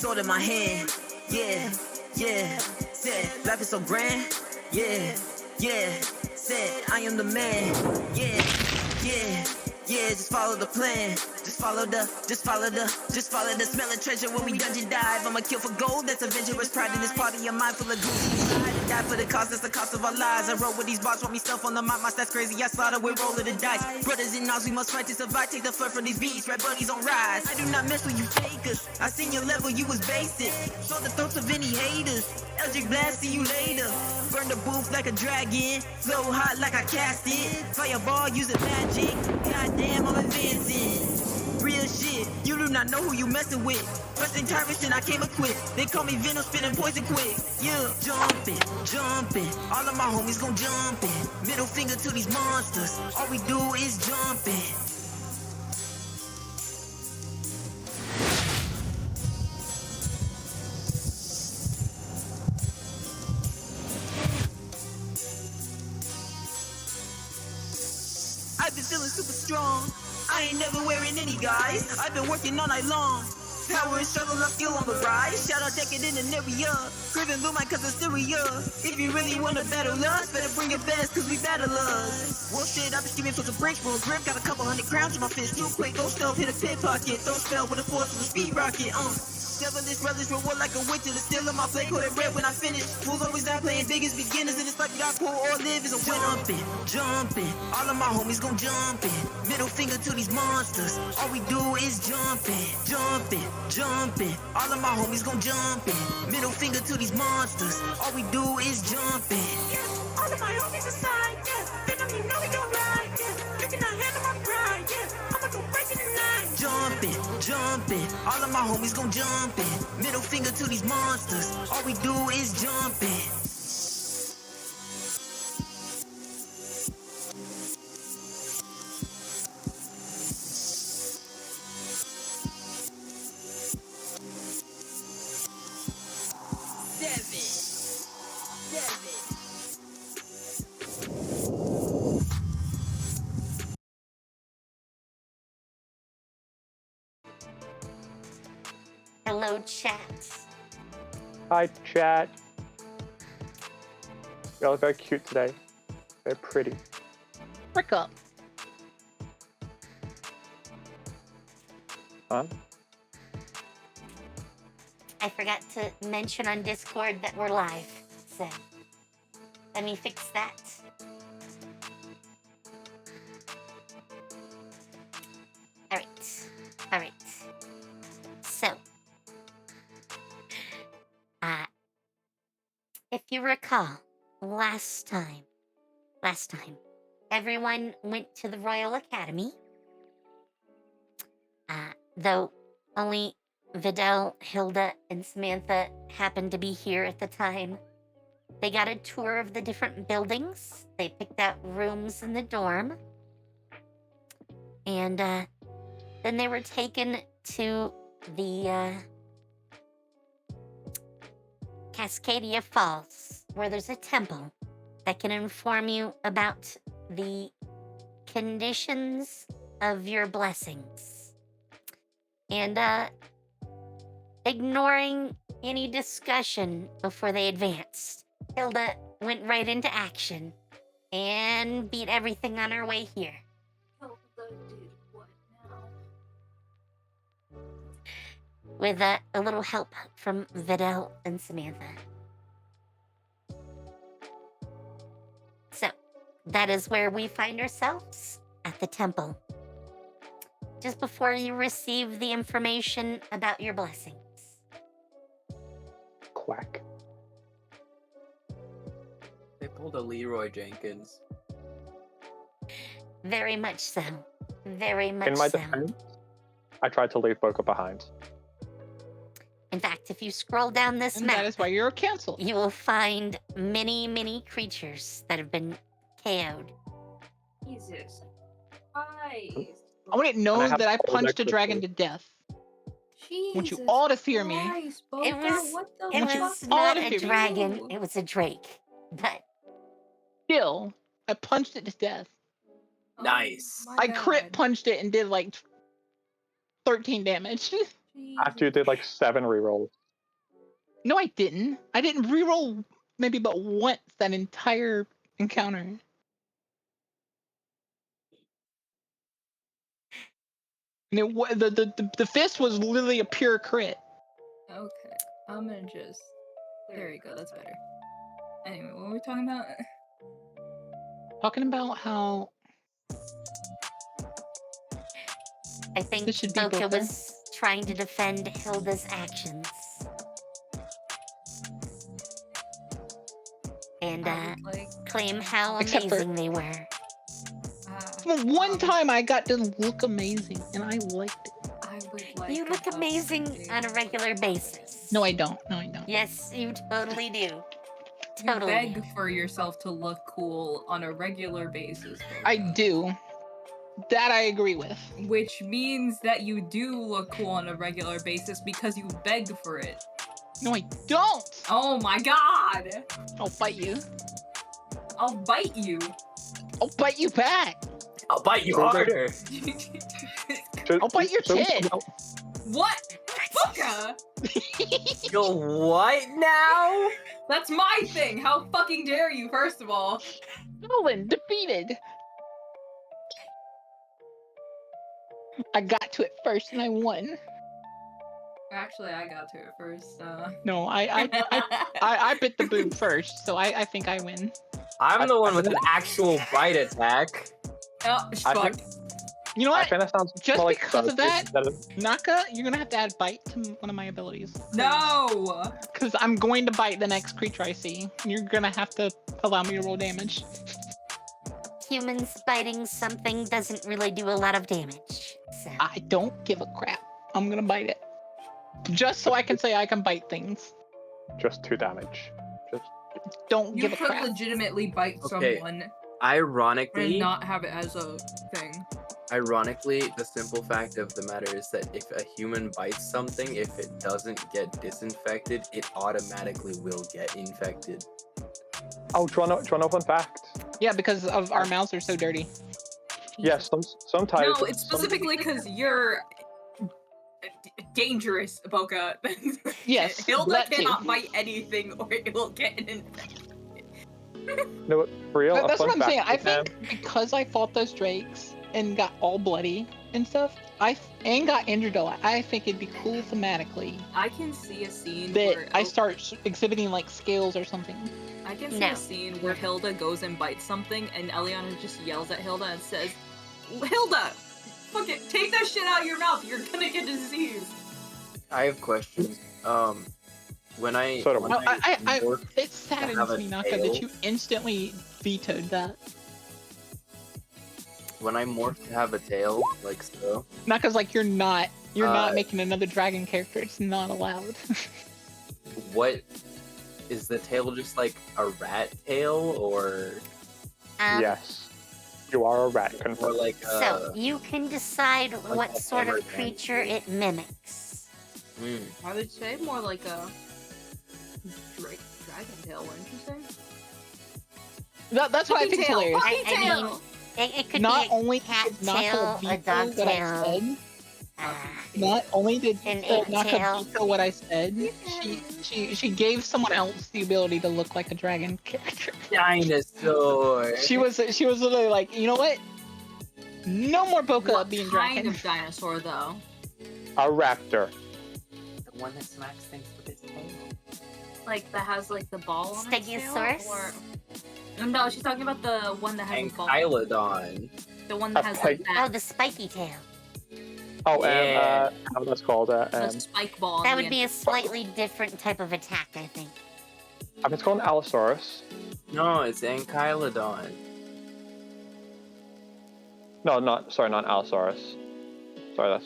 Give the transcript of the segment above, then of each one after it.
sword in my hand. Yeah, yeah, said, life is so grand. Yeah, yeah, said, I am the man. Yeah, yeah, yeah, just follow the plan. Just follow the smell of treasure when we dungeon dive. I'ma kill for gold, that's adventurous pride in this party of mine full of goose. Die for the cost, that's the cost of our lives. I roll with these bars, want me stuff on the map, my stats crazy, I slaughter with rolling the dice. Brothers in arms, we must fight to survive, take the fur from these beats, red buddies on rise. I do not mess with you fakers, I seen your level, you was basic. Saw the throats of any haters, Eldritch blast, see you later. Burn the booth like a dragon, flow hot like I cast it. Fireball, using magic, goddamn, I'm advancing. Real shit, you do not know who you messing with. Western tyrants and I came equipped. They call me Venom, spitting poison quick. Yeah, jumping. All of my homies gon' jumpin'. Middle finger to these monsters. All we do is jumping. I've been feeling super strong. I ain't never wearing any guys. I've been working all night long. Power and struggle, I'm still on the rise. Shout out decade in an area. Craving Lumine cause it's Syria. If you really wanna battle us, better bring your best cause we battle us. Well shit, I've been scheming for some breaks for a grip. Got a couple hundred crowns in my fist. Too quick, go stealth, hit a pickpocket. Don't spell with a force with a speed rocket. Devilish relish, reward like a witch. It's still in my plate, coded red when I finish. Fools always die playing big as beginners. And it's like we got poor or live is a win. Jumping. All of my homies gon' jumpin'. Middle finger to these monsters. All we do is jumping. All of my homies gon' jumpin'. Middle finger to these monsters. All we do is jumping. Yeah. All of my homies aside, yeah. Venom, you know we gon' ride, yeah. You cannot handle my pride, yeah. I'ma go crazy tonight. Jumping. All of my homies gon' jumpin'. Middle finger to these monsters. All we do is jumping. Hello, chat. Hi, chat. You all look very cute today. Very pretty. Frick up. Huh? I forgot to mention on Discord that we're live, so let me fix that. All right. So, if you recall, last time, everyone went to the Royal Academy, though only Vidal, Hilda, and Samantha happened to be here at the time. They got a tour of the different buildings. They picked out rooms in the dorm. And then they were taken to the Cascadia Falls, where there's a temple that can inform you about the conditions of your blessings. And ignoring any discussion before they advanced, Hilda went right into action and beat everything on her way here. Hilda did what now? With a little help from Vidal and Samantha. So, that is where we find ourselves, at the temple. Just before you receive the information about your blessings. Quack. They pulled a Leroy Jenkins. Very much so. Very much In my so. defense, I tried to leave Boca behind. In fact, if you scroll down this And map, that is why you're canceled. you will find many creatures that have been KO'd. Jesus. Why? I want it knows have that I all punched a that dragon to quickly. death. I want you Jesus all to fear me. Christ, It Boca, was, what the it want you fuck? was all not to a fear me. dragon, it was a drake. But Still, I punched it to death. Oh, Nice. my I crit God. punched it and did like 13 damage. After you did like 7 rerolls. No, I didn't. I didn't reroll maybe but once that entire encounter. And the fist was literally a pure crit. Okay, I'm gonna just. There you go. That's better. Anyway, what were we talking about? Talking about how I think this should be Boka Boka. was trying to defend Hilda's actions. And I would like. claim how Except for- amazing they were. Well, one time I got to look amazing, and I liked it. I would like. You look us amazing to- on a regular basis. No, I don't. No, I don't. Yes, you totally do. You Totally. beg for yourself to look cool on a regular basis. I Boka. do. That I agree with. Which means that you do look cool on a regular basis because you beg for it. No, I don't. Oh my god! I'll bite you. I'll bite you. I'll bite you back. I'll bite you harder. I'll bite your tit. What? Boka! Yo, what now? That's my thing! How fucking dare you, first of all? Nolan defeated. I got to it first and I won. Actually, I got to it first, No, I bit the boob first, so I think I win. I'm the one with an actual bite attack. Oh, fuck. You know I what? think that sounds Just more like because of Sadashi that- instead of- Naka, you're gonna have to add bite to one of my abilities. No! Because I'm going to bite the next creature I see. And you're gonna have to allow me to roll damage. Humans biting something doesn't really do a lot of damage. So I don't give a crap. I'm gonna bite it. Just so I can say I can bite things. just 2 damage. Just Don't You give a could crap. legitimately bite Okay. someone and Ironically, not have it as a thing. the simple fact of the matter is that if a human bites something, if it doesn't get disinfected, it automatically will get infected. oh, do you want to know a fun fact? Yeah, because of our mouths are so dirty. Yes, sometimes. No, it's specifically because you're dangerous, Boka. Yes, Hilda that too. cannot bite anything or it will get an infection. No, for real. That's a what fun I'm saying. fact I with think because I fought those drakes and got all bloody and stuff, and got injured a lot, I think it'd be cool thematically I can see a scene that where I start exhibiting like scales or something. I can see No. a scene where Hilda goes and bites something and Eliana just yells at Hilda and says, Hilda! Fuck it, take that shit out of your mouth, you're gonna get disease. I have questions. When I, So do when No, I morph- it have saddens a me, Naka, tail. that you instantly vetoed that. when I morph to have a tail, like so, Naka's like, you're not Uh, making another dragon character. It's not allowed. what is the tail just like a rat tail or Yes, you are a rat. or Confirmed. like so you can decide what a sort of hammer creature dragon. it mimics. I would say more like a dragon tail, wouldn't you say? That's what I think is Puppy tail, hilarious. puppy I mean, tail! it could Not be a only cat did Naka tail, a veto dog what I tail. said, Ah, not only did An ape Naka tail. veto what I said, she gave someone else the ability to look like a dragon character. dinosaur. She was literally like, you know what? No more Boka What being kind dragon. of dinosaur, though? A raptor. The one that smacks things with its tail. Like, that has, like, the ball on its tail? Stegosaurus? Or... No, she's talking about the one that has And a ball. Kylodon. The one that A has, pig. like, oh, that the spiky tail. Oh, Yeah. how that's called? the spike ball. on That the would be end. a slightly different type of attack, I think. It's called an Allosaurus. No, it's Ankylodon. No, not Allosaurus. Sorry,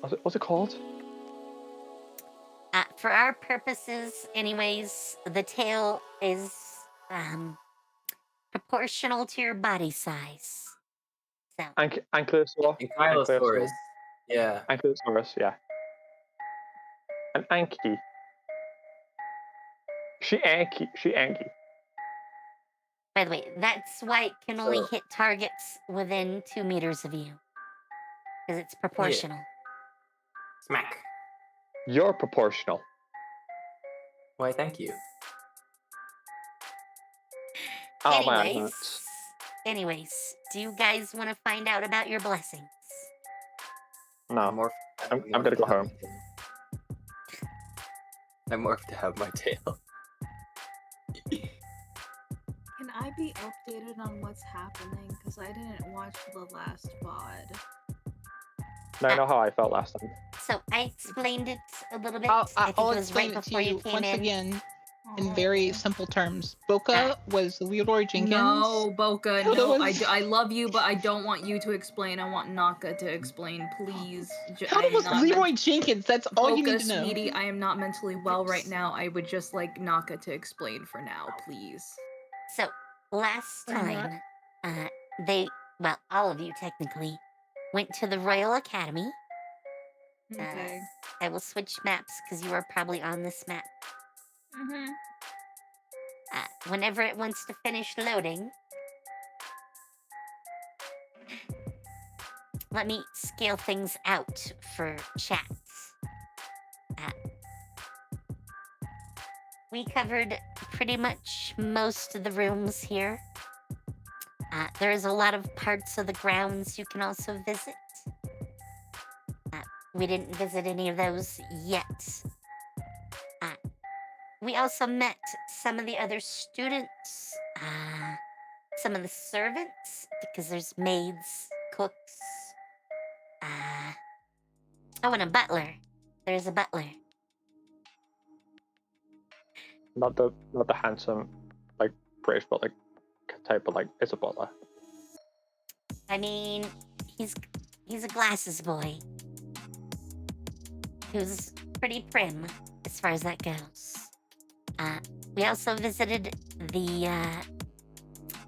that's what's it called? For our purposes, anyways, the tail is proportional to your body size. So, Ankylosaur. Ankylosaurus. Yeah. Ankylosaurus, yeah. An Anky. She Anky. by the way, that's why it can only So- hit targets within 2 meters of you. Because it's proportional. Smack. You're proportional. Why, thank you. Oh, my anyways, advance. anyways, do you guys want to find out about your blessings? No. Morph, I'm gonna go home. I'm morphed to have my tail. Can I be updated on what's happening? Because I didn't watch the last VOD. Now I know how I felt last time. So I explained it a little bit. I'll, I think I'll it was right explain it to before you you came once in. again in very simple terms. Boca was Leroy Jenkins. No, Boca, Hilda no. was- I love you, but I don't want you to explain. I want Naka to explain, please. Hilda was Leroy Jenkins. That's all you need to know. Sweetie, I am not mentally well right now. I would just like Naka to explain for now, please. So last time, all of you technically, went to the Royal Academy. Okay. I will switch maps because you are probably on this map. Mm-hmm. Whenever it wants to finish loading, let me scale things out for chat. We covered pretty much most of the rooms here. There is a lot of parts of the grounds you can also visit. We didn't visit any of those yet. We also met some of the other students, some of the servants, because there's maids, cooks. And a butler. There's a butler. Not the handsome, like British, but like type, but like it's a butler. I mean, he's a glasses boy who's pretty prim as far as that goes. We also visited the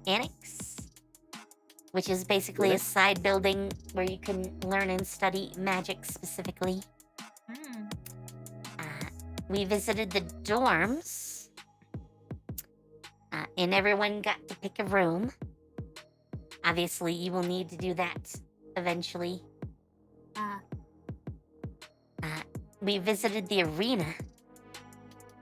annex, which is basically a side building where you can learn and study magic specifically. We visited the dorms, and everyone got to pick a room. Obviously, you will need to do that eventually. We visited the arena,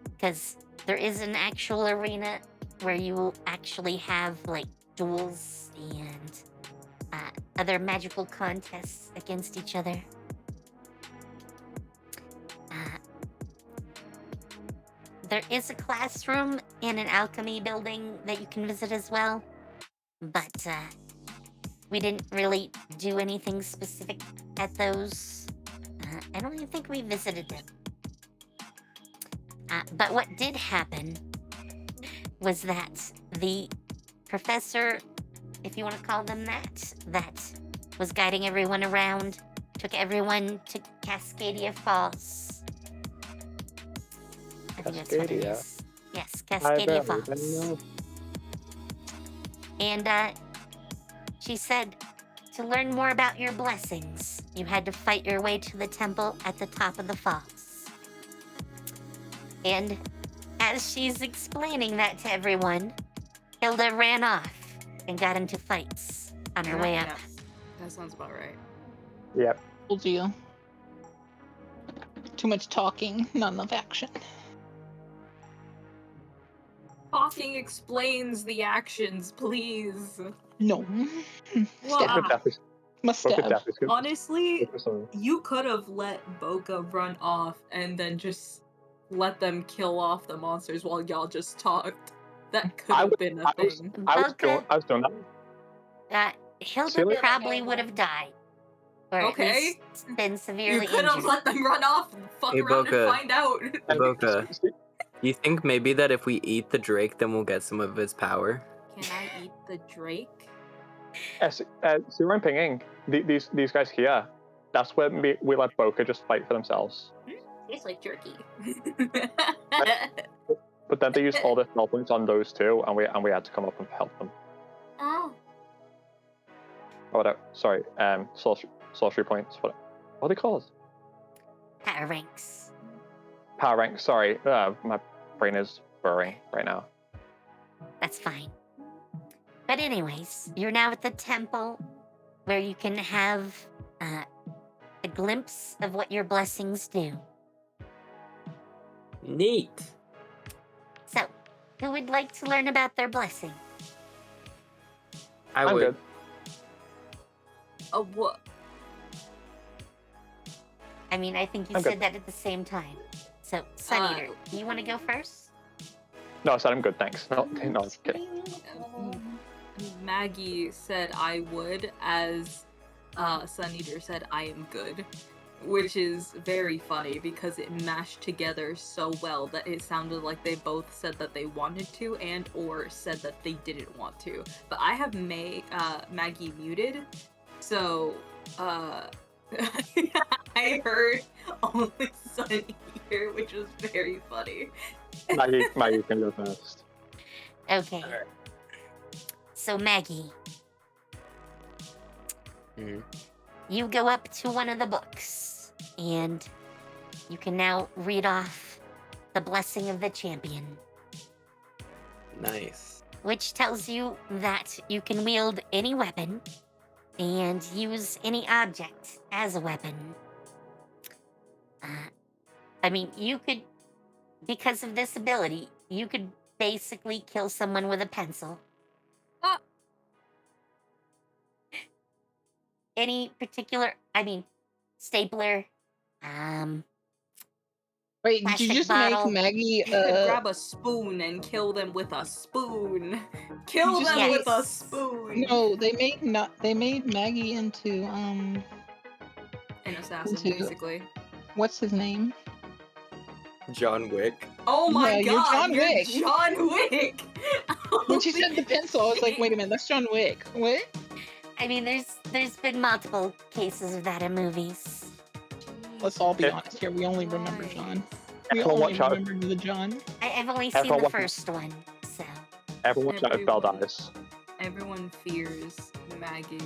because there is an actual arena where you will actually have, like, duels and other magical contests against each other. There is a classroom in an alchemy building that you can visit as well, but we didn't really do anything specific at those. I don't even think we visited them. But what did happen was that the professor, if you want to call them that was guiding everyone around, took everyone to Cascadia Falls. I think that's what it Cascadia? is. Yes, Cascadia barely Falls. even know. And she said to learn more about your blessings, you had to fight your way to the temple at the top of the falls. And as she's explaining that to everyone, Hilda ran off and got into fights on her way up. Yeah, that sounds about right. Yep. Told you. Too much talking, not enough action. Talking explains the actions, please. No. Well, Boca definitely. Must Boca have. definitely. honestly, Boca some- you could have let Boca run off and then just let them kill off the monsters while y'all just talked. That could I have would- been a I was- thing. I was Boca, doing that. Hilda Silly. probably would have died. Or Okay. at least been You severely could have injured. let them run off and fuck Hey, around Boca. and find out. Boca, you think maybe that if we eat the Drake, then we'll get some of his power? Can I eat the Drake? Yes, so I'm pinging these guys here. That's when we let Boca just fight for themselves. Tastes like jerky. But then they used all their spell points on those two, and we had to come up and help them. Oh, Oh, whatever. Sorry, sorcery points. What are they called? power ranks. Power rank. Sorry, my brain is burrowing right now. That's fine. But anyways, you're now at the temple where you can have a glimpse of what your blessings do. Neat. So, who would like to learn about their blessing? I I'm would. good. What? I mean, I think you I'm said good. that at the same time. So, Sun Eater, do you want to go first? No, I said I'm good, thanks. No, no, I'm kidding. Maggie said I would, as Sun Eater said I am good, which is very funny because it mashed together so well that it sounded like they both said that they wanted to and or said that they didn't want to. But I have Maggie muted, so I heard only Sun Eater, which was very funny. Maggie can go first. Okay. Alright. So, Maggie, Mhm. you go up to one of the books, and you can now read off the Blessing of the Champion, Nice. which tells you that you can wield any weapon and use any object as a weapon. I mean, you could, because of this ability, you could basically kill someone with a pencil. Ah. Any particular, stapler, Wait, did plastic you just bottle. make Maggie? You could grab a spoon and kill them with a spoon. Kill just them made- with a spoon. No, they made Maggie into An assassin, Into- basically. what's his name? John Wick. Oh my Yeah, you're god, John you're Wick. John Wick! When she said the pencil, I was like, wait a minute, that's John Wick. What? I mean, there's been multiple cases of that in movies. Let's all be Yeah. honest here. We only remember John. We Everyone only watch out. remember the John. I've only seen Everyone the watch- first one, so Everyone watch out if Belle Everyone. dies. Everyone fears Maggie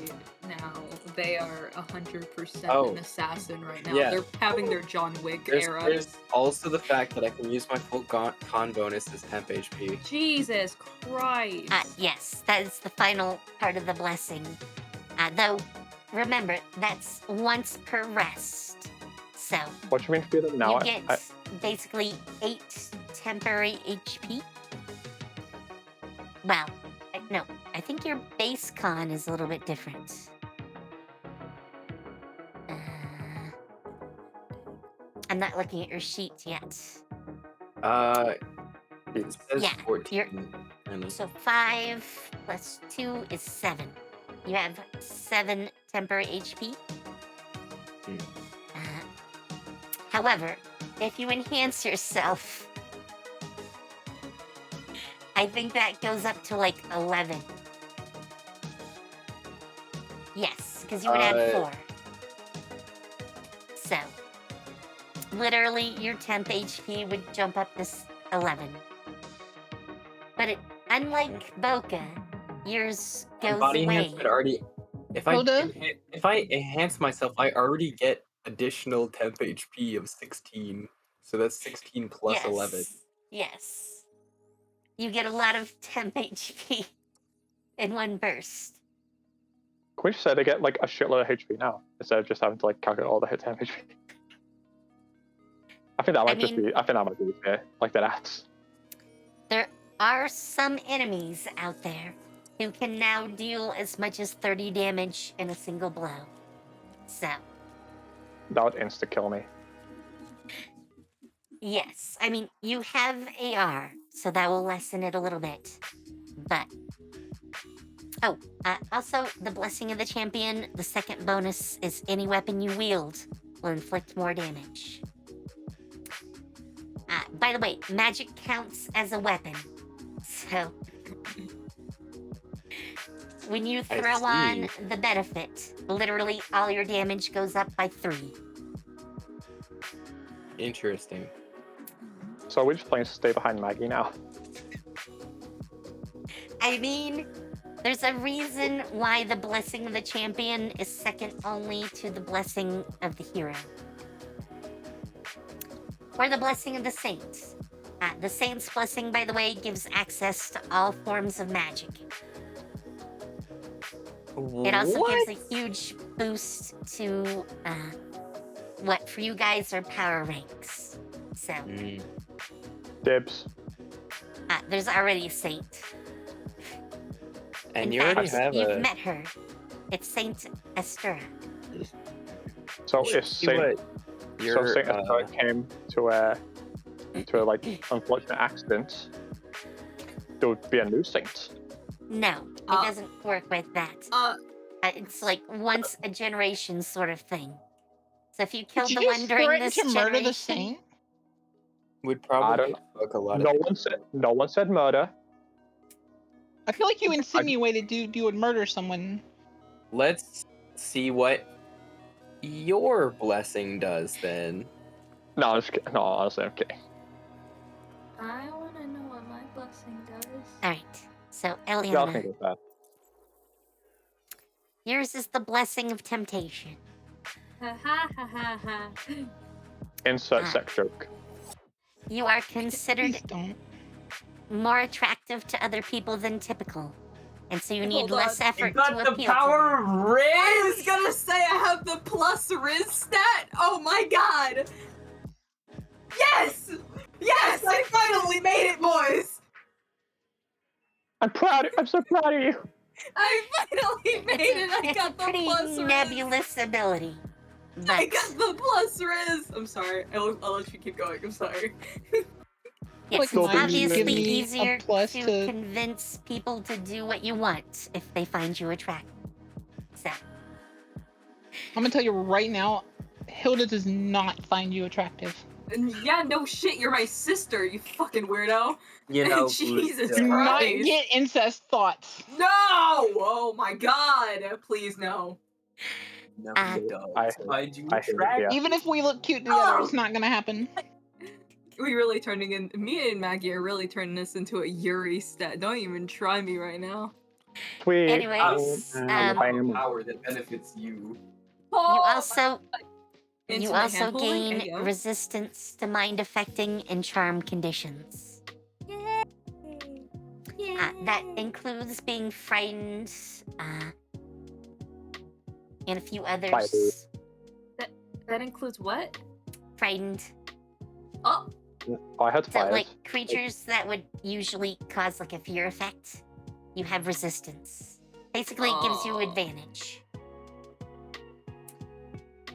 now. They are 100% Oh. an assassin right now. Yeah. They're having their John Wick There's era. also the fact that I can use my full con bonus as temp HP. Jesus Christ. yes, that is the final part of the blessing. Though, remember, that's once per rest. So, What do you mean for them now? you get basically 8 temporary HP. Well, no, I think your base con is a little bit different. I'm not looking at your sheet yet. It says Yeah, 14. So 5 plus 2 is 7. You have 7 temporary HP. Hmm. However, if you enhance yourself, I think that goes up to like 11. Yes, because you would add 4. So, literally, your temp HP would jump up to 11. But unlike Boca, yours goes Body away. enhancement already. If Hilda? I enhance myself, I already get additional temp HP of 16. So that's 16 plus yes. 11. Yes. You get a lot of temp HP in one burst. Can we just say they get like a shitload of HP now instead of just having to like calculate all the hit temp HP? I think that might be fair. Like that adds. There are some enemies out there who can now deal as much as 30 damage in a single blow. So, That would insta kill me. yes, I mean, you have AR, so that will lessen it a little bit. But, also, the Blessing of the Champion, the second bonus is any weapon you wield will inflict more damage. By the way, magic counts as a weapon. So, when you I throw on see. the benefit, literally all your damage goes up by 3. Interesting. So we're just playing Stay Behind Maggie now. I mean, there's a reason why the Blessing of the Champion is second only to the Blessing of the Hero. Or the Blessing of the Saints. The Saint's Blessing, by the way, gives access to all forms of magic. It also gives a huge boost to what for you guys are power ranks. So, Dibs. There's already a saint. And In you fact, already have you've a. met her. It's Saint Esther. So if See Saint, what so your Saint Esther came to a like unfortunate accident, there would be a new saint. No, it Uh, doesn't work like that. It's like once a generation sort of thing. So if you killed Did the you one just during threaten this to murder the generation, saint? would I probably don't. fuck a lot of. No one said murder. I feel like you insinuated you would murder someone. Let's see what your blessing does then. No, I'm just kidding. No, honestly, I'm kidding. I want to know what my blessing does. all right. So Y'all can Eliana, get that. yours is the blessing of temptation. Ha ha ha ha ha. Insert Ah. sex joke. You are considered Please don't. more attractive to other people than typical, and so you need Hold less on. effort You got to the appeal power to them. of Riz! I was gonna say I have the plus Riz stat. Oh my god! Yes! Yes! I finally made it, boys! I'm so proud of you. I finally made it! I It's a got the pretty plus Riz! nebulous ability, I but got the plus Riz! I'm sorry. I'll let you keep going. I'm sorry. yes, Like, it's mine should obviously give me a easier plus to to- convince people to do what you want if they find you attractive. So, I'm gonna tell you right now, Hilda does not find you attractive. Yeah, no shit, you're my sister, you fucking weirdo. You know, Jesus Do not Christ. get incest thoughts. No! Oh my god! Please no. No, Uh, you don't. I Find you hate it attractive. here. Even if we look cute together, Oh! it's not gonna happen. We really turning in. Me and Maggie are really turning this into a Yuri stat. Don't even try me right now. Sweet. anyways, I I'm have fine. a power that benefits you. you also Intimate hand-holding? gain There you go. resistance to mind affecting and charm conditions. That includes being frightened, and a few others. That includes what? Frightened. Oh, I had So, fires. like, creatures that would usually cause, like, a fear effect, you have resistance. Basically, it gives you Oh. advantage.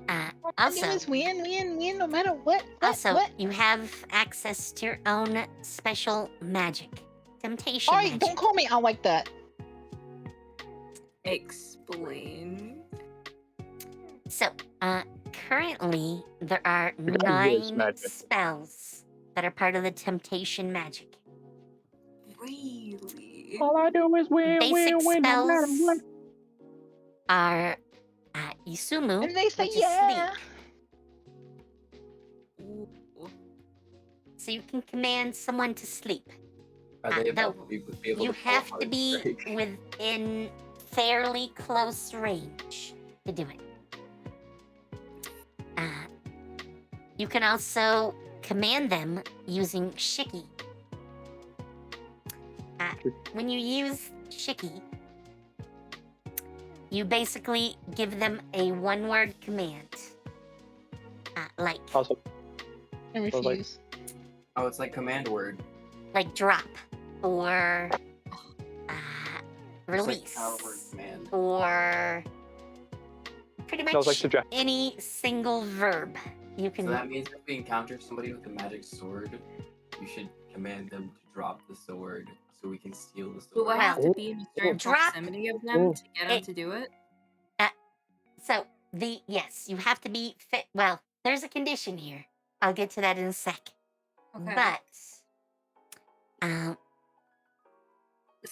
I Also, always win, no matter what. also, you have access to your own special magic. Temptation Alright, magic. don't call me out like that. explain. So, currently, there are You can use 9 magic. spells that are part of the temptation magic. Really? All I do is win, Basic no matter spells what. are Isumu, And they say which yeah. is sleep. So you can command someone to sleep. Are they though about to be able You to pull have a to be hard break? within fairly close range to do it. You can also command them using Shiki. When you use Shiki, you basically give them a one-word command. Like Also, I like- refuse. Oh, it's like command word. drop, or It's release, like power word command. or pretty much Sounds like suggestion. any single verb you can. So that means if we encounter somebody with a magic sword, you should command them to drop the sword so we can steal the Do I sword. have to be in a certain Drop proximity of them to get them it. to do it? So yes, you have to be fit. Well, there's a condition here. I'll get to that in a sec. Okay. But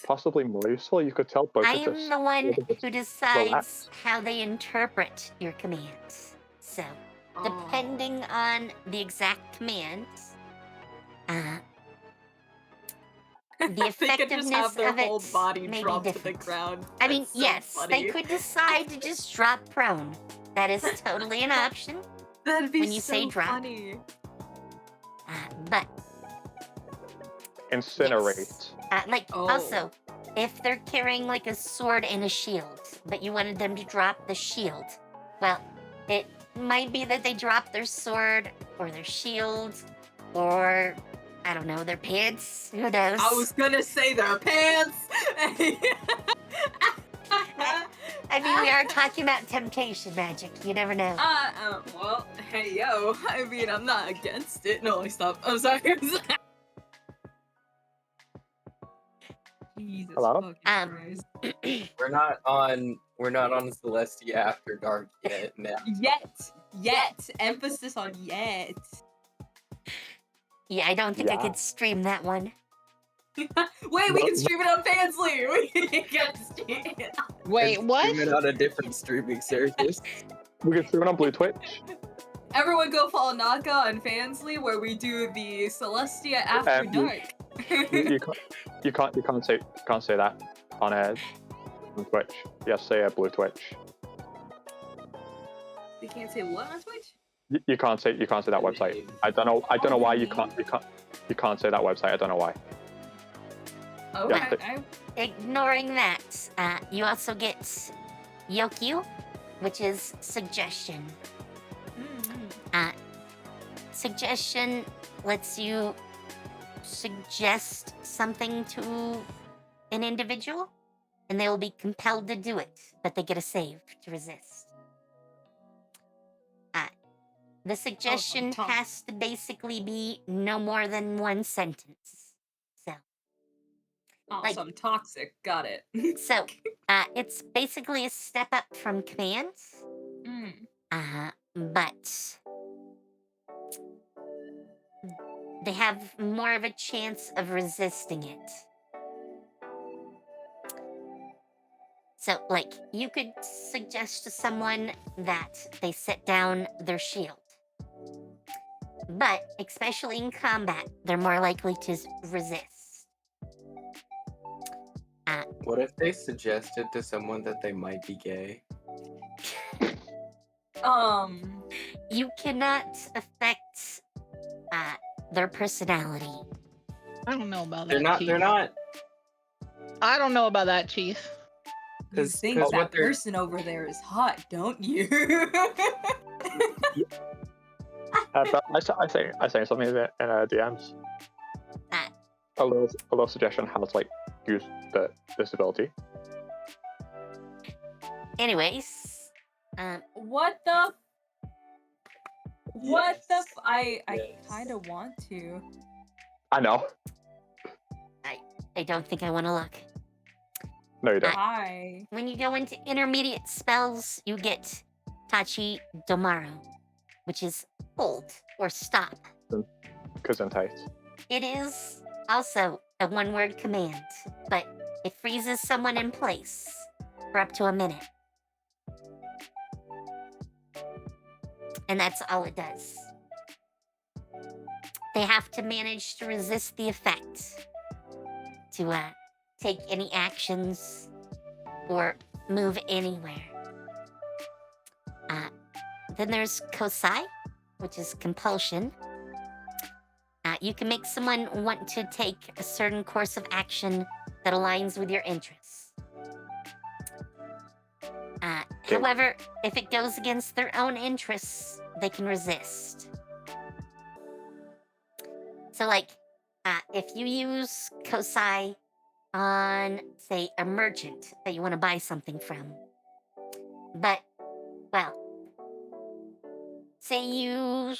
possibly more useful. You could tell both I of am this. the one both of us who decides relax. how they interpret your commands. So, Oh. depending on the exact command, the They could just effectiveness have their of whole it body may be drop to the different. ground. I mean, That's so yes, funny. they could decide to just drop prone. That is totally an option. That'd be when you so say drop. funny. But Incinerate. Oh. also, if they're carrying like a sword and a shield, but you wanted them to drop the shield, well, it might be that they drop their sword or their shield, or I don't know, their pants? Who knows? I was gonna say their pants. I mean, we are talking about temptation magic. You never know. Well, hey yo. I mean, I'm not against it. No, stop. I'm sorry. Jesus Hello? fucking Christ. We're not on Celestia After Dark yet. Now. Yet. Emphasis on yet. Yeah, I don't think I Yeah. could stream that one. Wait, we can stream it on Fansly. We can stream it. Wait, what? Stream it on a different streaming service. We can stream it on Blue Twitch. Everyone go follow Naka on Fansly where we do the Celestia After Dark. You can't say that on Twitch. You have to say Blue Twitch. We can't say what on Twitch? You can't say that website. I don't know why you can't say that website. I don't know why. Okay. Yeah. Ignoring that, you also get Yokyu, which is suggestion. Suggestion lets you suggest something to an individual, and they will be compelled to do it, but they get a save to resist. The suggestion has to basically be no more than one sentence. So. Awesome, toxic. Got it. So, it's basically a step up from commands. But they have more of a chance of resisting it. So, like, you could suggest to someone that they set down their shield. But, especially in combat, they're more likely to resist. What if they suggested to someone that they might be gay? You cannot affect their personality. I don't know about They're that. not. Chief. They're not. I don't know about that, Chief. You think what that they're- person over there is hot, don't you? But I say something in DMs. A little suggestion how to use this ability. Anyways, What the? What the? I Yes. kind of want to. I know. I don't think I want to look. No, you don't. Hi. When you go into intermediate spells, you get Tachi Domaro, which is hold or stop. Gesundheit. It is also a one-word command, but it freezes someone in place for up to a minute. And that's all it does. They have to manage to resist the effect to take any actions or move anywhere. Then there's Kosai, which is compulsion. You can make someone want to take a certain course of action that aligns with your interests. However, if it goes against their own interests, they can resist. So, if you use Kosai on, say, a merchant that you want to buy something from, but, well, say you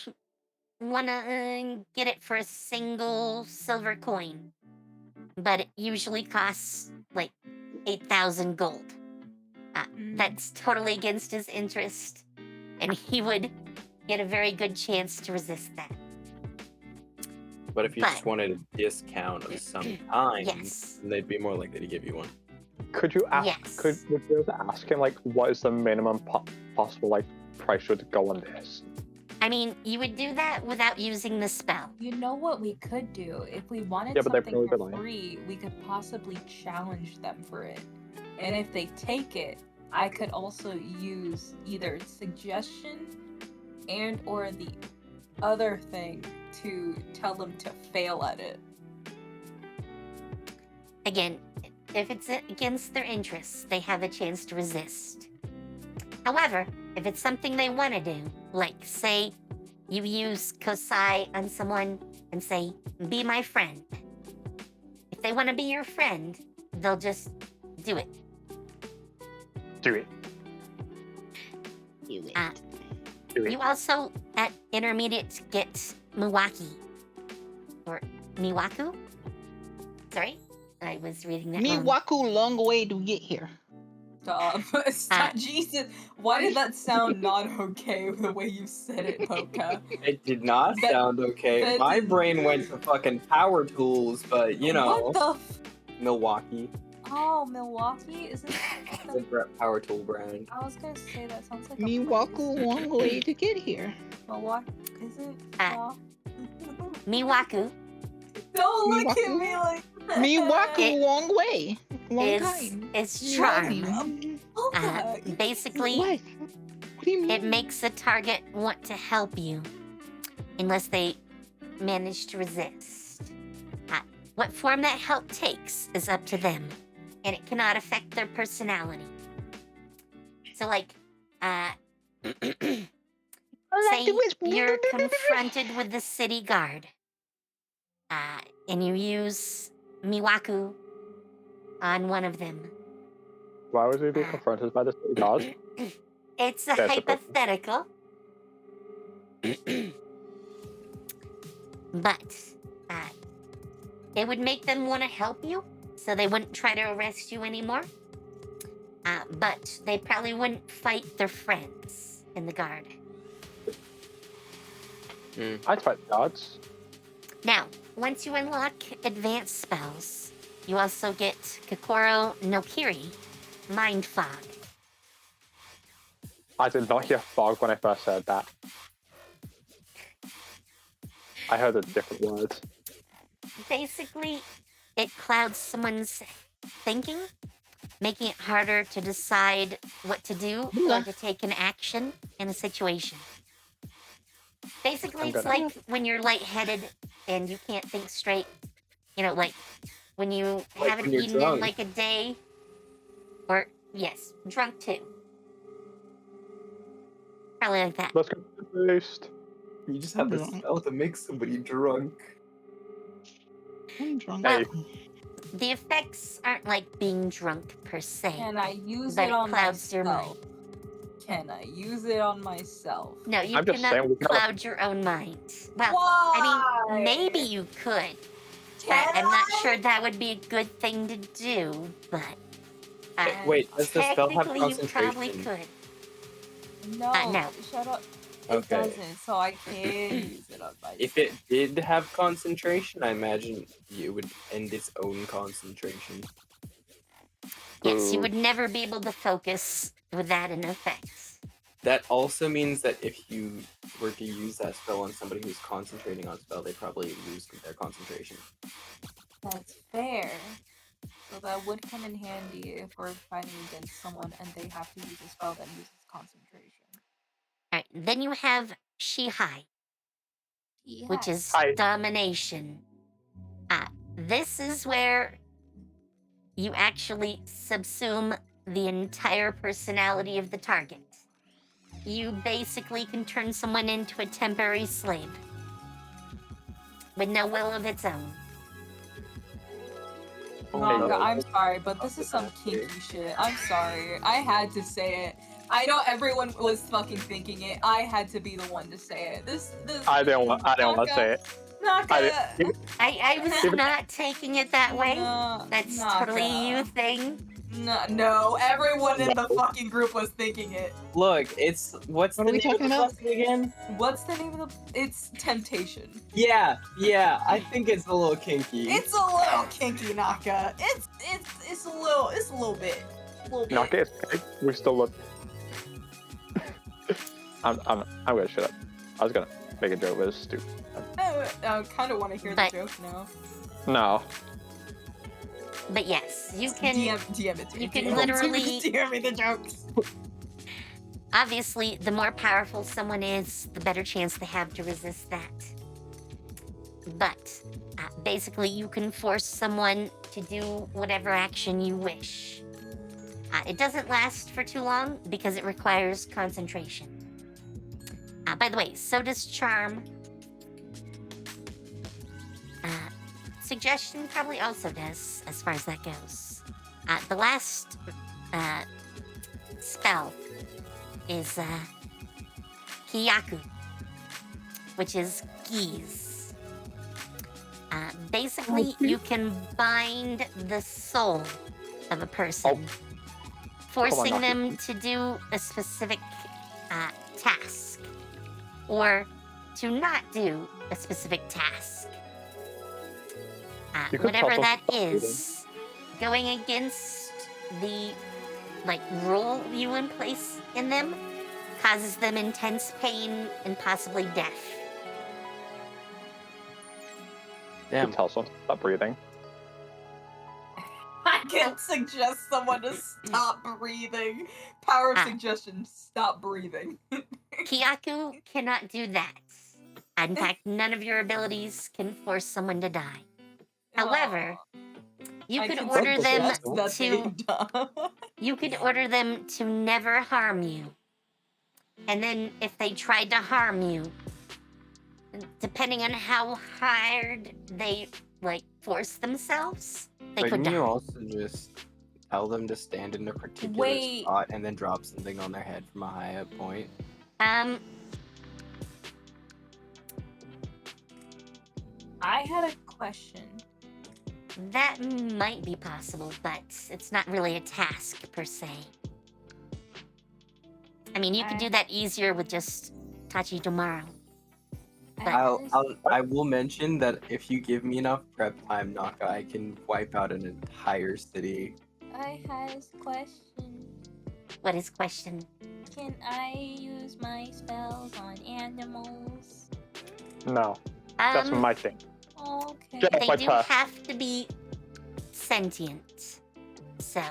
want to get it for a single silver coin, but it usually costs, 8,000 gold. That's totally against his interest, and he would get a very good chance to resist that. But if you just wanted a discount of some kind, Yes. then they'd be more likely to give you one. Could you ask? Yes. Would you be able to ask him what is the minimum possible price should go on this? I mean, you would do that without using the spell. You know what we could do? If we wanted Yeah, but they're something probably for lying. free, we could possibly challenge them for it. And if they take it, I could also use either suggestion and or the other thing to tell them to fail at it. Again, if it's against their interests, they have a chance to resist. However, if it's something they want to do, like say you use Kosai on someone and say, be my friend. If they want to be your friend, they'll just do it. Do it. Do it. Do it. You also, at intermediate, get Miwaki. Or Miwaku? Sorry, I was reading that wrong. Miwaku, long way to get here. Stop, Jesus. Why did that sound not okay the way you said it, Poka? It did not That- sound okay. that My did- brain went to fucking power tools, but you know, What the Milwaukee. Oh, Milwaukee? Isn't It's a power tool brand. I was gonna say that sounds like Miwaku, long way to get here. Milwaukee? Is it? Miwaku Don't look at Miwaku? me like that. Miwaku, long way. Long time. is charm. Okay. Basically, What? What do you mean? it makes the target want to help you, unless they manage to resist. What form that help takes is up to them, and it cannot affect their personality. So, like, say you're confronted with the city guard, and you use Miwaku on one of them. Why would we be confronted by the city guard? It's a That's a problem. hypothetical. But it would make them want to help you, so they wouldn't try to arrest you anymore. But they probably wouldn't fight their friends in the guard. I'd fight the guards. Now, once you unlock advanced spells, you also get Kokoro no Kiri, Mind Fog. I did not hear fog when I first heard that. I heard a different word. Basically, it clouds someone's thinking, making it harder to decide what to do or to take an action in a situation. Basically, it's like when you're lightheaded and you can't think straight. You know, like when you Like haven't when you're eaten in drunk. like a day. Or, yes, drunk too. Probably like that. Let's go to the boost. You just have the Drunk. spell to make somebody drunk. I'm drunk. Well, the effects aren't like being drunk per se. Can I use But it on it clouds your myself? Can I use it on myself? No, you I'm just cannot saying we cannot- cloud your own mind. Well, Why? I mean, maybe you could. Can I'm not I? sure that would be a good thing to do, but Wait, does the spell have technically you probably concentration? could. No, no. shut up. It Okay. doesn't, so I can't use it on myself. If it did have concentration, I imagine it would end its own concentration. Yes, you Ooh. would never be able to focus with that in effect. That also means that if you were to use that spell on somebody who's concentrating on spell, they probably lose their concentration. That's fair. So that would come in handy if we're fighting against someone and they have to use a spell that uses concentration. All right, then you have Shihai, which is Hi. domination. This is where you actually subsume the entire personality of the target. You basically can turn someone into a temporary slave with no will of its own. Manga, no. I'm sorry, but this is some kinky shit. I'm sorry. I had to say it. I know everyone was fucking thinking it. I had to be the one to say it. This I didn't want to say it. Naka. I was not taking it that way. No, That's Naka. totally a you thing. No, everyone in the fucking group was thinking it. Look, it's what's What the are we name of talking the about? blessing again? What's the name of the? It's temptation. Yeah, I think it's a little kinky. It's a little kinky, Naka. It's a little bit. Knock it. We still look. I'm gonna shut up. I was gonna make a joke, but it's stupid. I kind of want to hear But- the joke now. No. But yes, you can. DM it to me. you can DM literally- DM me the jokes. Obviously, the more powerful someone is, the better chance they have to resist that. But basically, you can force someone to do whatever action you wish. It doesn't last for too long because it requires concentration. By the way, so does charm. suggestion probably also does, as far as that goes. The last spell is Kiyaku, which is geese. Basically, you can bind the soul of a person, forcing them to do a specific task, or to not do a specific task. Whatever that is, going against the rule you place in them causes them intense pain and possibly death. Damn. Tell someone to stop breathing. I can suggest someone to stop breathing. Power of suggestion, stop breathing. Kiyaku cannot do that. In fact, none of your abilities can force someone to die. However, you could order them to never harm you. And then if they tried to harm you, depending on how hard they force themselves, they could die. Couldn't you also just tell them to stand in a particular spot and then drop something on their head from a high up point? I had a question. That might be possible, but it's not really a task per se. I mean, you could do that easier with just Tachi tomorrow. I will mention that if you give me enough prep time, Naka, I can wipe out an entire city. I had a question. What is question? Can I use my spells on animals? No. That's my thing. Okay. They do have to be sentient. So.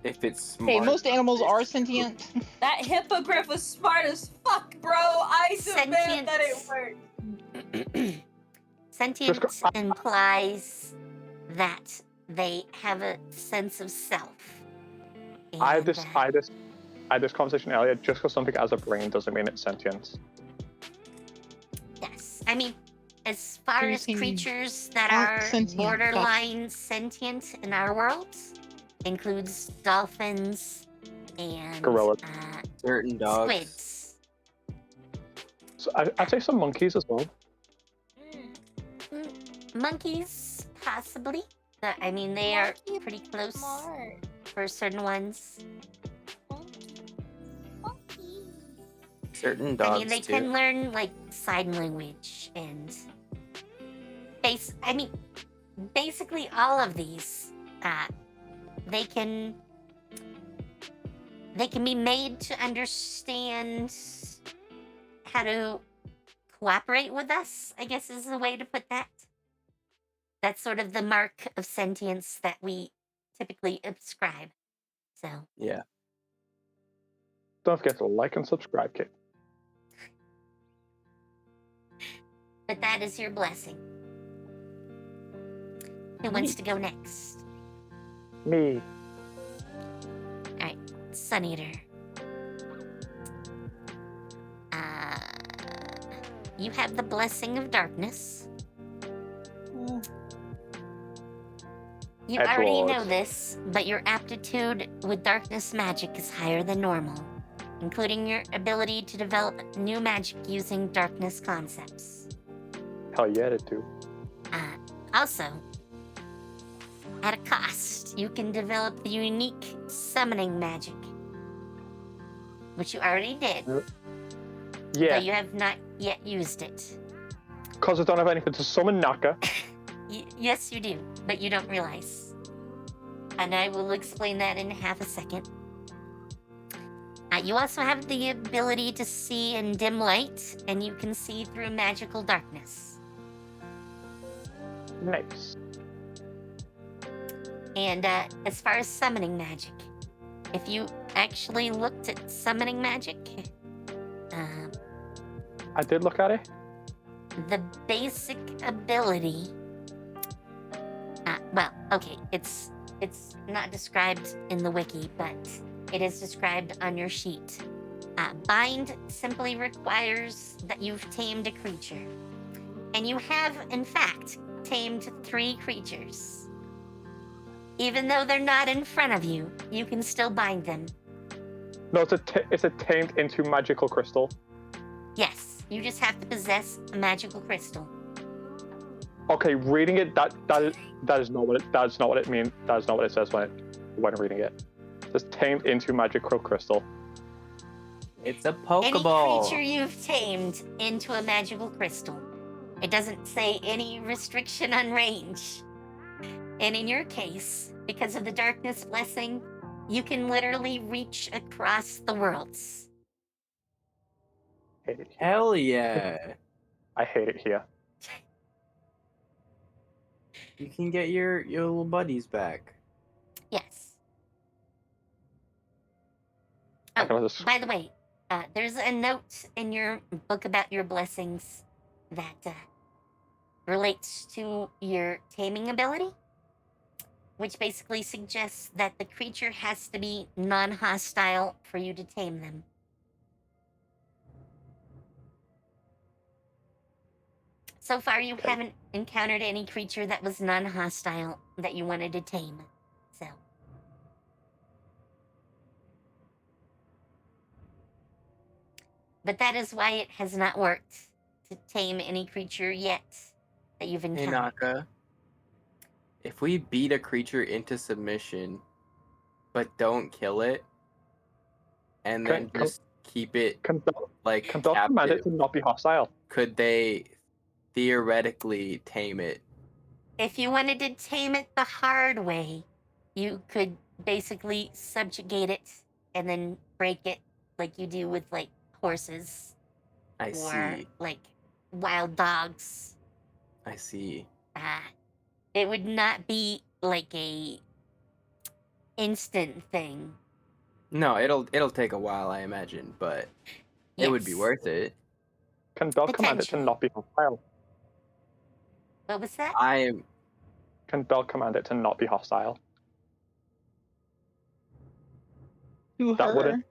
If it's smart. Hey, most animals are sentient. That hippogriff was smart as fuck, bro. I demand that it worked. Sentient implies that they have a sense of self. I had this conversation earlier. Just because something has a brain doesn't mean it's sentient. Yes, I mean, as far as creatures that are borderline sentient in our world, includes dolphins and gorillas, certain dogs, squids. So I'd say some monkeys as well. Monkeys, possibly. But, I mean, they are pretty close for certain ones. Certain dogs, I mean, they can learn, sign language and... basically all of these, they can be made to understand how to cooperate with us, I guess is the way to put that. That's sort of the mark of sentience that we typically ascribe. So. Yeah. Don't forget to like and subscribe, kid. But that is your blessing. Who wants to go next? Me. Alright, Sun Eater. You have the blessing of darkness. You already know this, but your aptitude with darkness magic is higher than normal, including your ability to develop new magic using darkness concepts. Hell yeah, it do. Also, at a cost, you can develop the unique summoning magic, which you already did. Yeah. But you have not yet used it. Because I don't have anything to summon Naka. Yes, you do, but you don't realize. And I will explain that in half a second. You also have the ability to see in dim light, and you can see through magical darkness. Nice. And as far as summoning magic, if you actually looked at summoning magic, I did look at it. The basic ability. It's not described in the wiki, but it is described on your sheet. Bind simply requires that you've tamed a creature. And you have, in fact, tamed 3 creatures. Even though they're not in front of you, you can still bind them. No, it's a tamed into magical crystal. Yes, you just have to possess a magical crystal. Okay, reading it, that is not what it means. That is not what it says when reading it. It's tamed into magical crystal. It's a Any Pokeball. creature you've tamed into a magical crystal. It doesn't say any restriction on range. And in your case, because of the darkness blessing, you can literally reach across the worlds. Hate it here. Hell yeah. I hate it here. You can get your little buddies back. Yes. I can Oh, just- by the way, there's a note in your book about your blessings that relates to your taming ability, which basically suggests that the creature has to be non-hostile for you to tame them. So far, you Okay. haven't encountered any creature that was non-hostile that you wanted to tame. So. But that is why it has not worked to tame any creature yet that you've Hey encountered. Naka, if we beat a creature into submission, but don't kill it, and then Can- just keep it Conduct like command it captive, to not be hostile. could they theoretically tame it? If you wanted to tame it the hard way, you could basically subjugate it and then break it like you do with, like, horses I or, see. like, wild dogs. I see. It would not be like a instant thing. No, it'll take a while, I imagine, but it would be Yes. worth it. Conduct command it to Potentially. not be hostile. What was that? Conduct command it to not be hostile. To That her. wouldn't-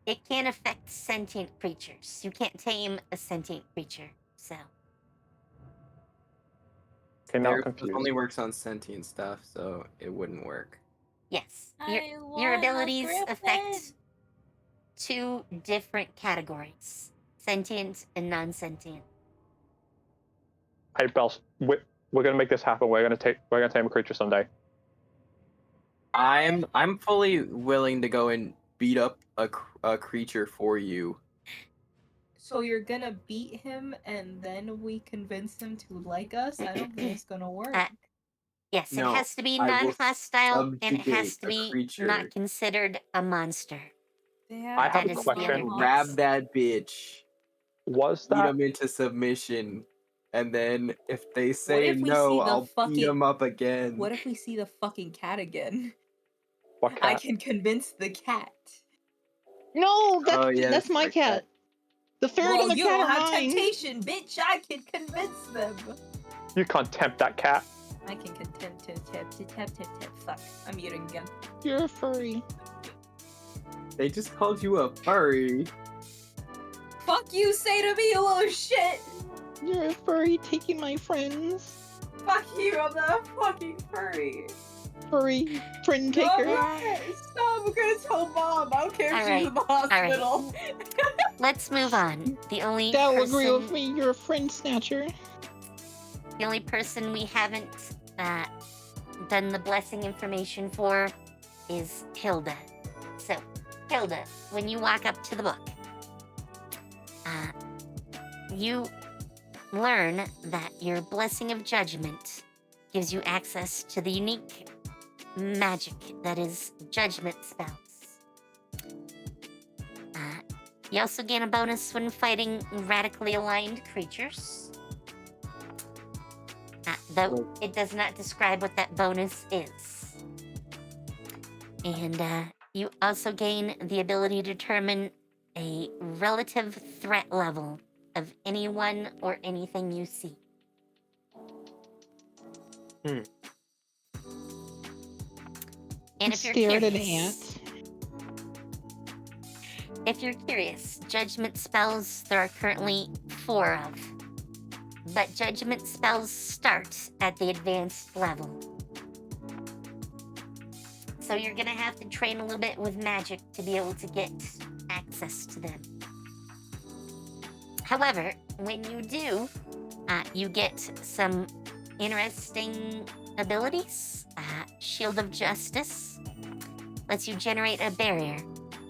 It can't affect sentient creatures. You can't tame a sentient creature, so. Okay, now I'm It confused. only works on sentient stuff, so it wouldn't work. Yes. I Your want a abilities griffin. affect 2 different categories: sentient and non-sentient. Hey, Bells, we're gonna make this happen. We're gonna tame a creature someday. I'm fully willing to go and beat up a creature for you. So you're gonna beat him and then we convince him to like us? I don't think it's gonna work. Yes, No, it has to be I will non-hostile and it has subjugate to a be creature. not considered a monster. I have That a is the question. other Grab yes. that bitch, Was beat that them into submission, and then if they What say if we no, see the I'll beat fucking- them up again. What if we see the fucking cat again? what I cat? can convince the cat. No, that's Oh, yes, that's my the cat. The ferret Well, and the you cat don't are have mine. temptation, bitch. I can convince them. You can't tempt that cat. I can contempt. Fuck. I'm muting again. You're a furry. They just called you a furry. Fuck you, say to me, you little shit. You're a furry taking my friends. Fuck you, I'm not a fucking furry. Furry friend No, taker. stop, I'm gonna tell mom. I don't care if she's in the right. hospital. Let's move on. The only That will person, agree with me. You're a friend snatcher. the only person we haven't done the blessing information for is Hilda. So, Hilda, when you walk up to the book, you learn that your blessing of judgment gives you access to the unique magic that is judgment spells. You also gain a bonus when fighting radically aligned creatures. Though it does not describe what that bonus is. And you also gain the ability to determine a relative threat level of anyone or anything you see. Hmm. And if you're Stared at an curious, ant. if you're curious, judgment spells there are currently 4 of. but judgment spells start at the advanced level. So you're gonna have to train a little bit with magic to be able to get access to them. However, when you do, you get some interesting abilities. Shield of Justice lets you generate a barrier,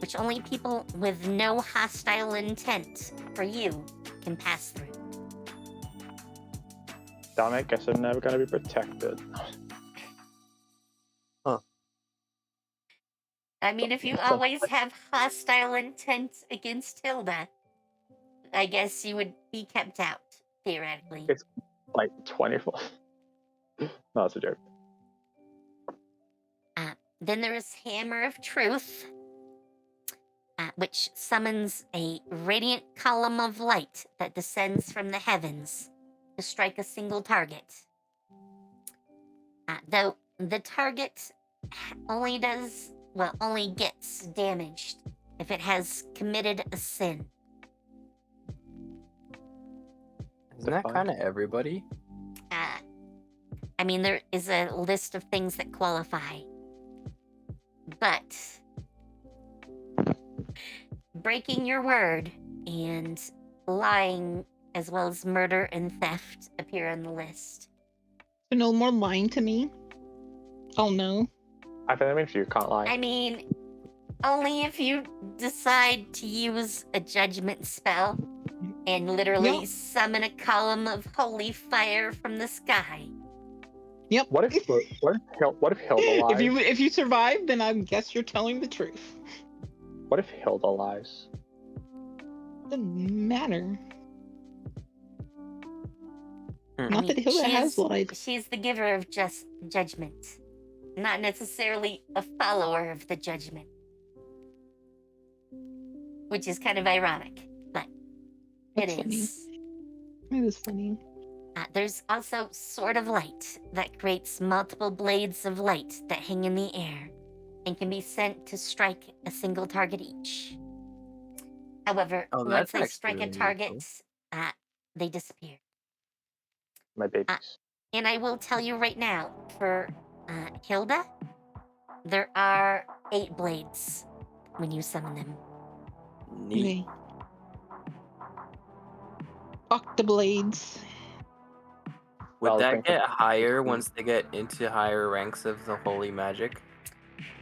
which only people with no hostile intent for you can pass through. Damn it, guess I'm never gonna be protected. I mean, if you always have hostile intent against Hilda, I guess you would be kept out, theoretically. It's like 24. No, that's a joke. Then there is Hammer of Truth, which summons a radiant column of light that descends from the heavens to strike a single target. Though the target only gets damaged if it has committed a sin. Isn't that kind of everybody? I mean, there is a list of things that qualify. But breaking your word and lying, as well as murder and theft, appear on the list. So no more lying to me? Oh no. I think that means you can't lie. I mean, only if you decide to use a judgment spell and literally summon a column of holy fire from the sky. Yep. What if Hilda lies? If you survive, then I guess you're telling the truth. What if Hilda lies? Doesn't matter. Not that mean, Hilda has lied. She's the giver of just judgment, not necessarily a follower of the judgment. Which is kind of ironic, but That's it is. It is funny. There's also Sword of Light that creates multiple blades of light that hang in the air and can be sent to strike a single target each. However, once they strike a target, they disappear. My babies. And I will tell you right now, for Hilda, there are 8 blades when you summon them. Neat. Okay. Fuck the blades. Would that get higher once they get into higher ranks of the holy magic?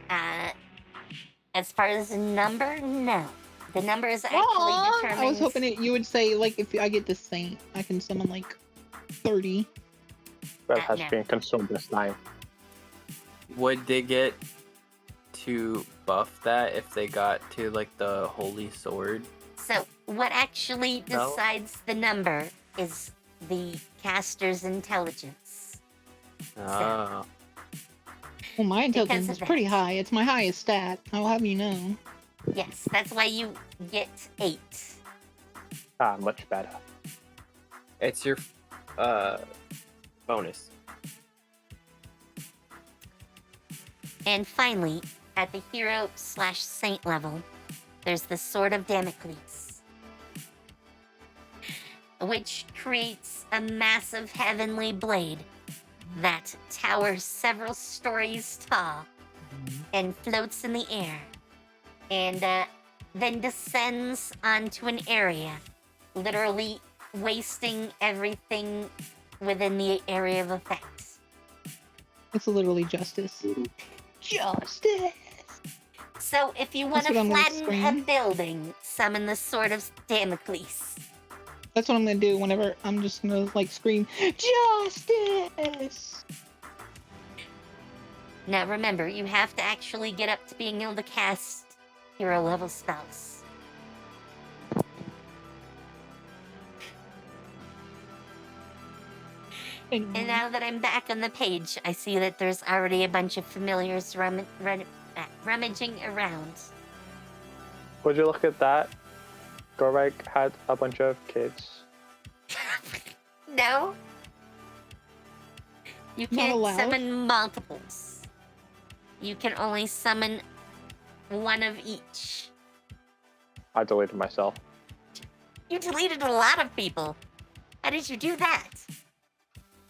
As far as the number, no. The number is actually determined. I was hoping you would say, like, if I get the Saint, I can summon, like, 30. That has been consumed this time. Would they get to buff that if they got to, like, the holy sword? So, what actually decides the number is the caster's intelligence. Oh. Well, my intelligence is pretty high. It's my highest stat. I'll have you know. Yes, that's why you get 8. Much better. It's your bonus. And finally, at the hero/saint level, there's the Sword of Damocles, which creates a massive heavenly blade that towers several stories tall and floats in the air, and then descends onto an area, literally wasting everything within the area of effect. It's literally justice. Justice! So if you want to flatten a building, summon the Sword of Damocles. That's what I'm gonna do whenever I'm just gonna, like, scream, Justice! Now remember, you have to actually get up to being able to cast hero level spells. And now that I'm back on the page, I see that there's already a bunch of familiars rummaging around. Would you look at that? Gorvik had a bunch of kids. No. You can't summon multiples. You can only summon one of each. I deleted myself. You deleted a lot of people. How did you do that?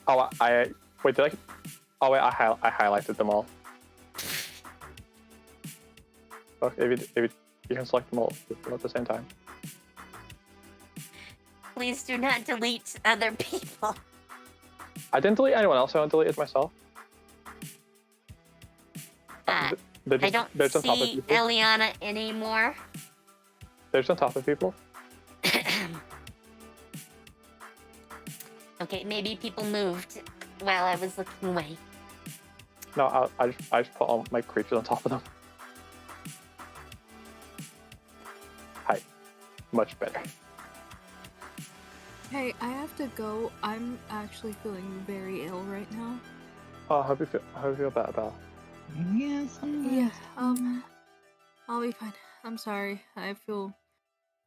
Oh, wait. Did I? Oh wait, I highlighted them all. Okay, if you can select them all at the same time. Please do not delete other people. I didn't delete anyone else. I deleted myself. I don't see Eliana anymore. There's on top of people. Okay, maybe people moved while I was looking away. No, I just put all my creatures on top of them. Hi. Much better. Hey, I have to go. I'm actually feeling very ill right now. Oh, how do you feel better, Belle? Yes, Yeah, I'll be fine. I'm sorry. I feel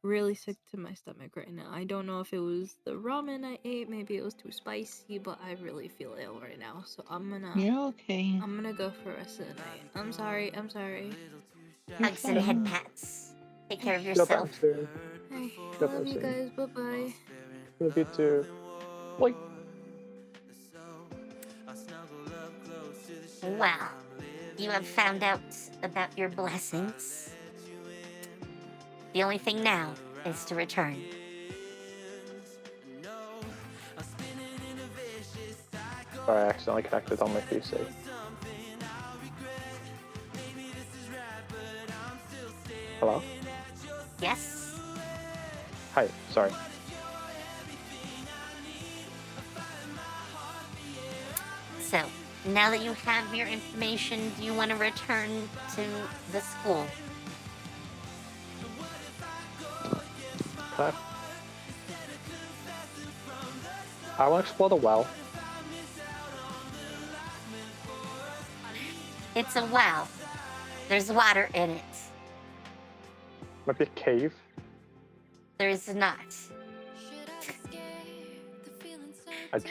really sick to my stomach right now. I don't know if it was the ramen I ate, maybe it was too spicy, but I really feel ill right now. So You're okay. I'm gonna go for the rest of the night. I'm sorry. You're Hugs and head fine. pats. Take care of Feel yourself. better. Hey, Feel love you better. guys. Bye-bye. Love you too. Like. Well, you have found out about your blessings. The only thing now is to return. Sorry, I accidentally connected on my PC. Hello? Yes? Hi, sorry. So, now that you have your information, do you want to return to the school? Can I want to explore the well. It's a well. There's water in it. Might be a cave. There is not.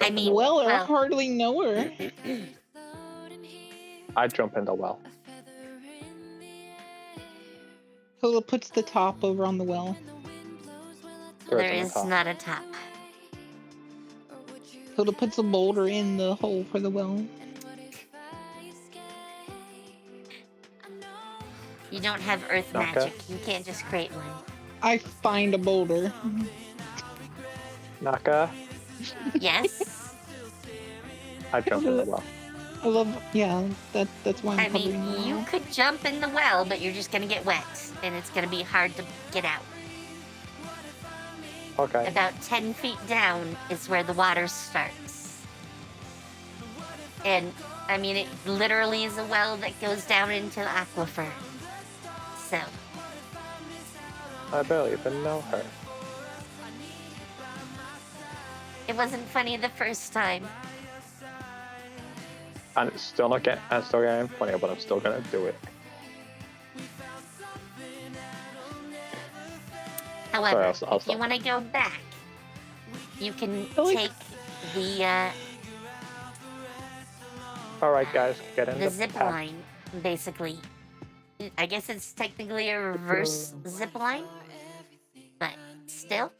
I mean, Well, or hardly know her. I jump in the well. Hilda puts the top over on the well. There is not a top. Hilda puts a boulder in the hole for the well. You don't have earth Okay. magic. You can't just create one. I find a boulder. Naka, Yes? I jump in the well. I love, yeah, that's why I'm I covering mean, the well. you could jump in the well, but you're just gonna get wet, and it's gonna be hard to get out. Okay. About 10 feet down is where the water starts. And, I mean, it literally is a well that goes down into the aquifer. So, I barely even know her. it wasn't funny the first time. And it's still not getting, and it's still getting funny, but I'm still gonna do it. However, Sorry, I'll if you stop. want to go back, you can like- take the Alright, guys, get in the the zip path. line, basically. I guess it's technically a reverse zip line, but still.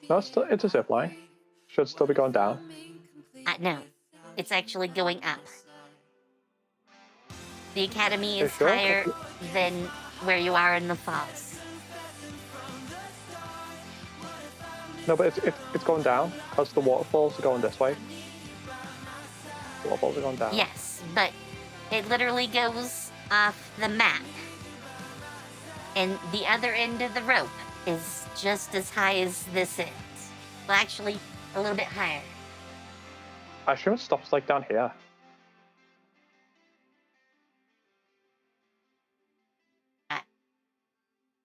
No, it's a zip line. Should still be going down. No, it's actually going up. The academy You is sure? higher than where you are in the falls. No, but it's going down because the waterfalls are going this way. The waterfalls are going down. Yes, but it literally goes off the map. And the other end of the rope is just as high as this is. Well, actually, a little bit higher. I assume it stops like down here.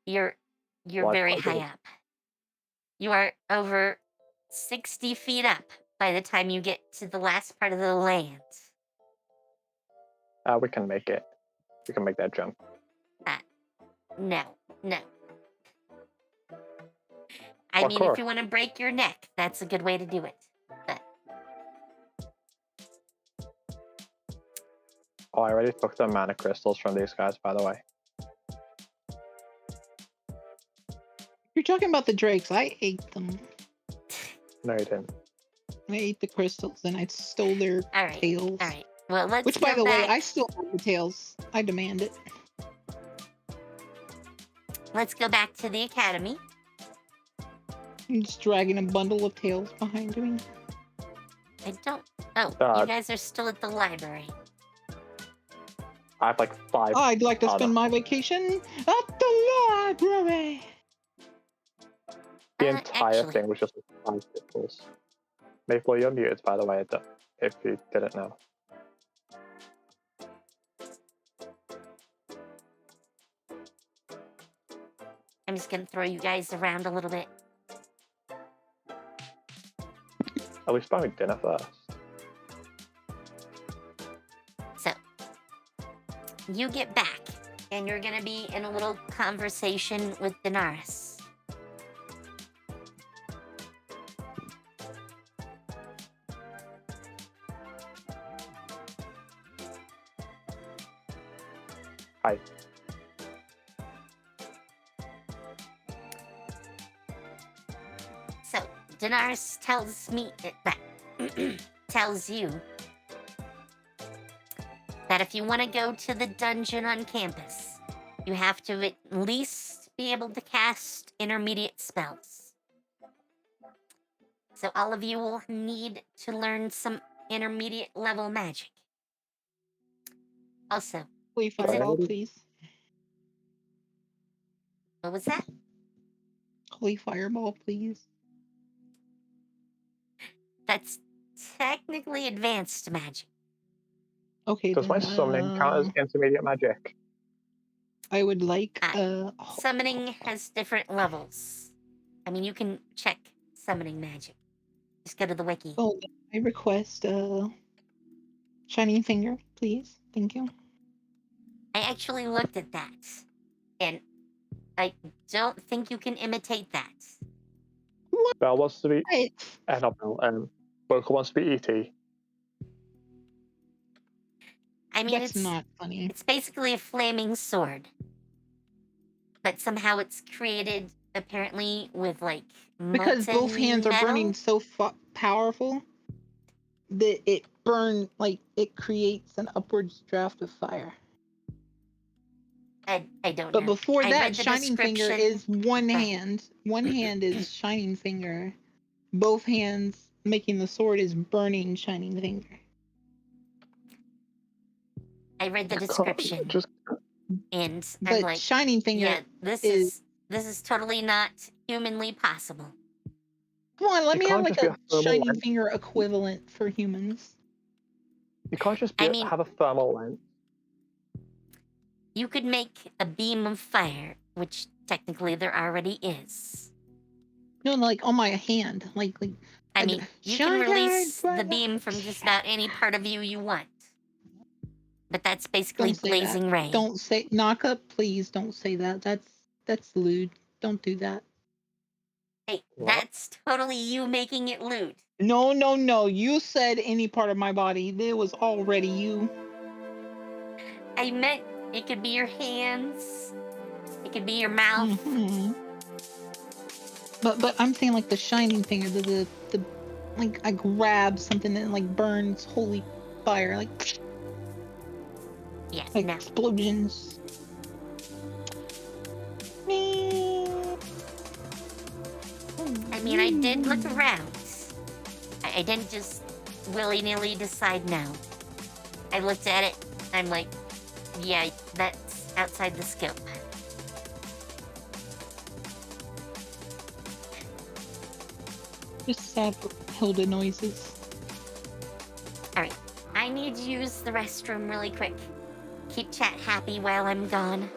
You're Why- very why high did- up. You are over 60 feet up by the time you get to the last part of the land. We can make it. We can make that jump. No. I mean, Parkour. if you want to break your neck, that's a good way to do it. But Oh, I already took the mana crystals from these guys, by the way. You're talking about the drakes. I ate them. No, you didn't. I ate the crystals and I stole their tails. All right. Well, let's Which, go by the way, back. I still have the tails. I demand it. Let's go back to the academy. I'm just dragging a bundle of tails behind me. I don't. Oh, you guys are still at the library. I have like 5. I'd like to spend my vacation at the library. The entire actually- thing was just 5 pixels. Maple, you're muted, by the way, if you didn't know. I'm just gonna throw you guys around a little bit. At least buy me dinner first. So, you get back, and you're gonna be in a little conversation with Daenerys. Hi. So, Daenerys tells me that tells you that if you want to go to the dungeon on campus, you have to at least be able to cast intermediate spells. So all of you will need to learn some intermediate level magic. Also, Holy fireball, please. What was that? Holy fireball, please. That's technically advanced magic. Okay, Does my summoning count as intermediate magic? I would like Summoning has different levels. I mean, you can check summoning magic. Just go to the wiki. Oh, I request Shining Finger, please. Thank you. I actually looked at that, and I don't think you can imitate that. Belle wants to be What? not Belle, Vocal wants to be E.T. I mean, That's not funny. It's basically a flaming sword, but somehow it's created apparently with like Because both molten hands are metal? burning so powerful that it burn like it creates an upwards draft of fire. I don't know. But before I that, read the Shining Finger description, is one but- hand. One hand is Shining Finger. Both hands making the sword is burning Shining Finger. I read the description, and I'm But like, Shining Finger yeah, this is totally not humanly possible. Come on, let You me have can't like just be a a thermal Shining lens. Finger equivalent for humans. You can't just I mean- have a thermal lens. You could make a beam of fire, which technically there already is. No, like on my hand, like. I mean, you can release the beam from just about any part of you want. But that's basically Don't say blazing that. ray. Don't say knock up, please. Don't say that. That's lewd. Don't do that. Hey, What? that's totally you making it lewd. No. You said any part of my body. It was already you. I meant it could be your hands. It could be your mouth. Mhm. But I'm saying like the Shining Finger, the like I grab something that like burns holy fire, like Yeah, like no. explosions. I mean, I did look around. I didn't just willy-nilly decide no. I looked at it. I'm like, yeah, that's outside the scope. Just sad Hilda noises. Alright, I need to use the restroom really quick. Keep chat happy while I'm gone.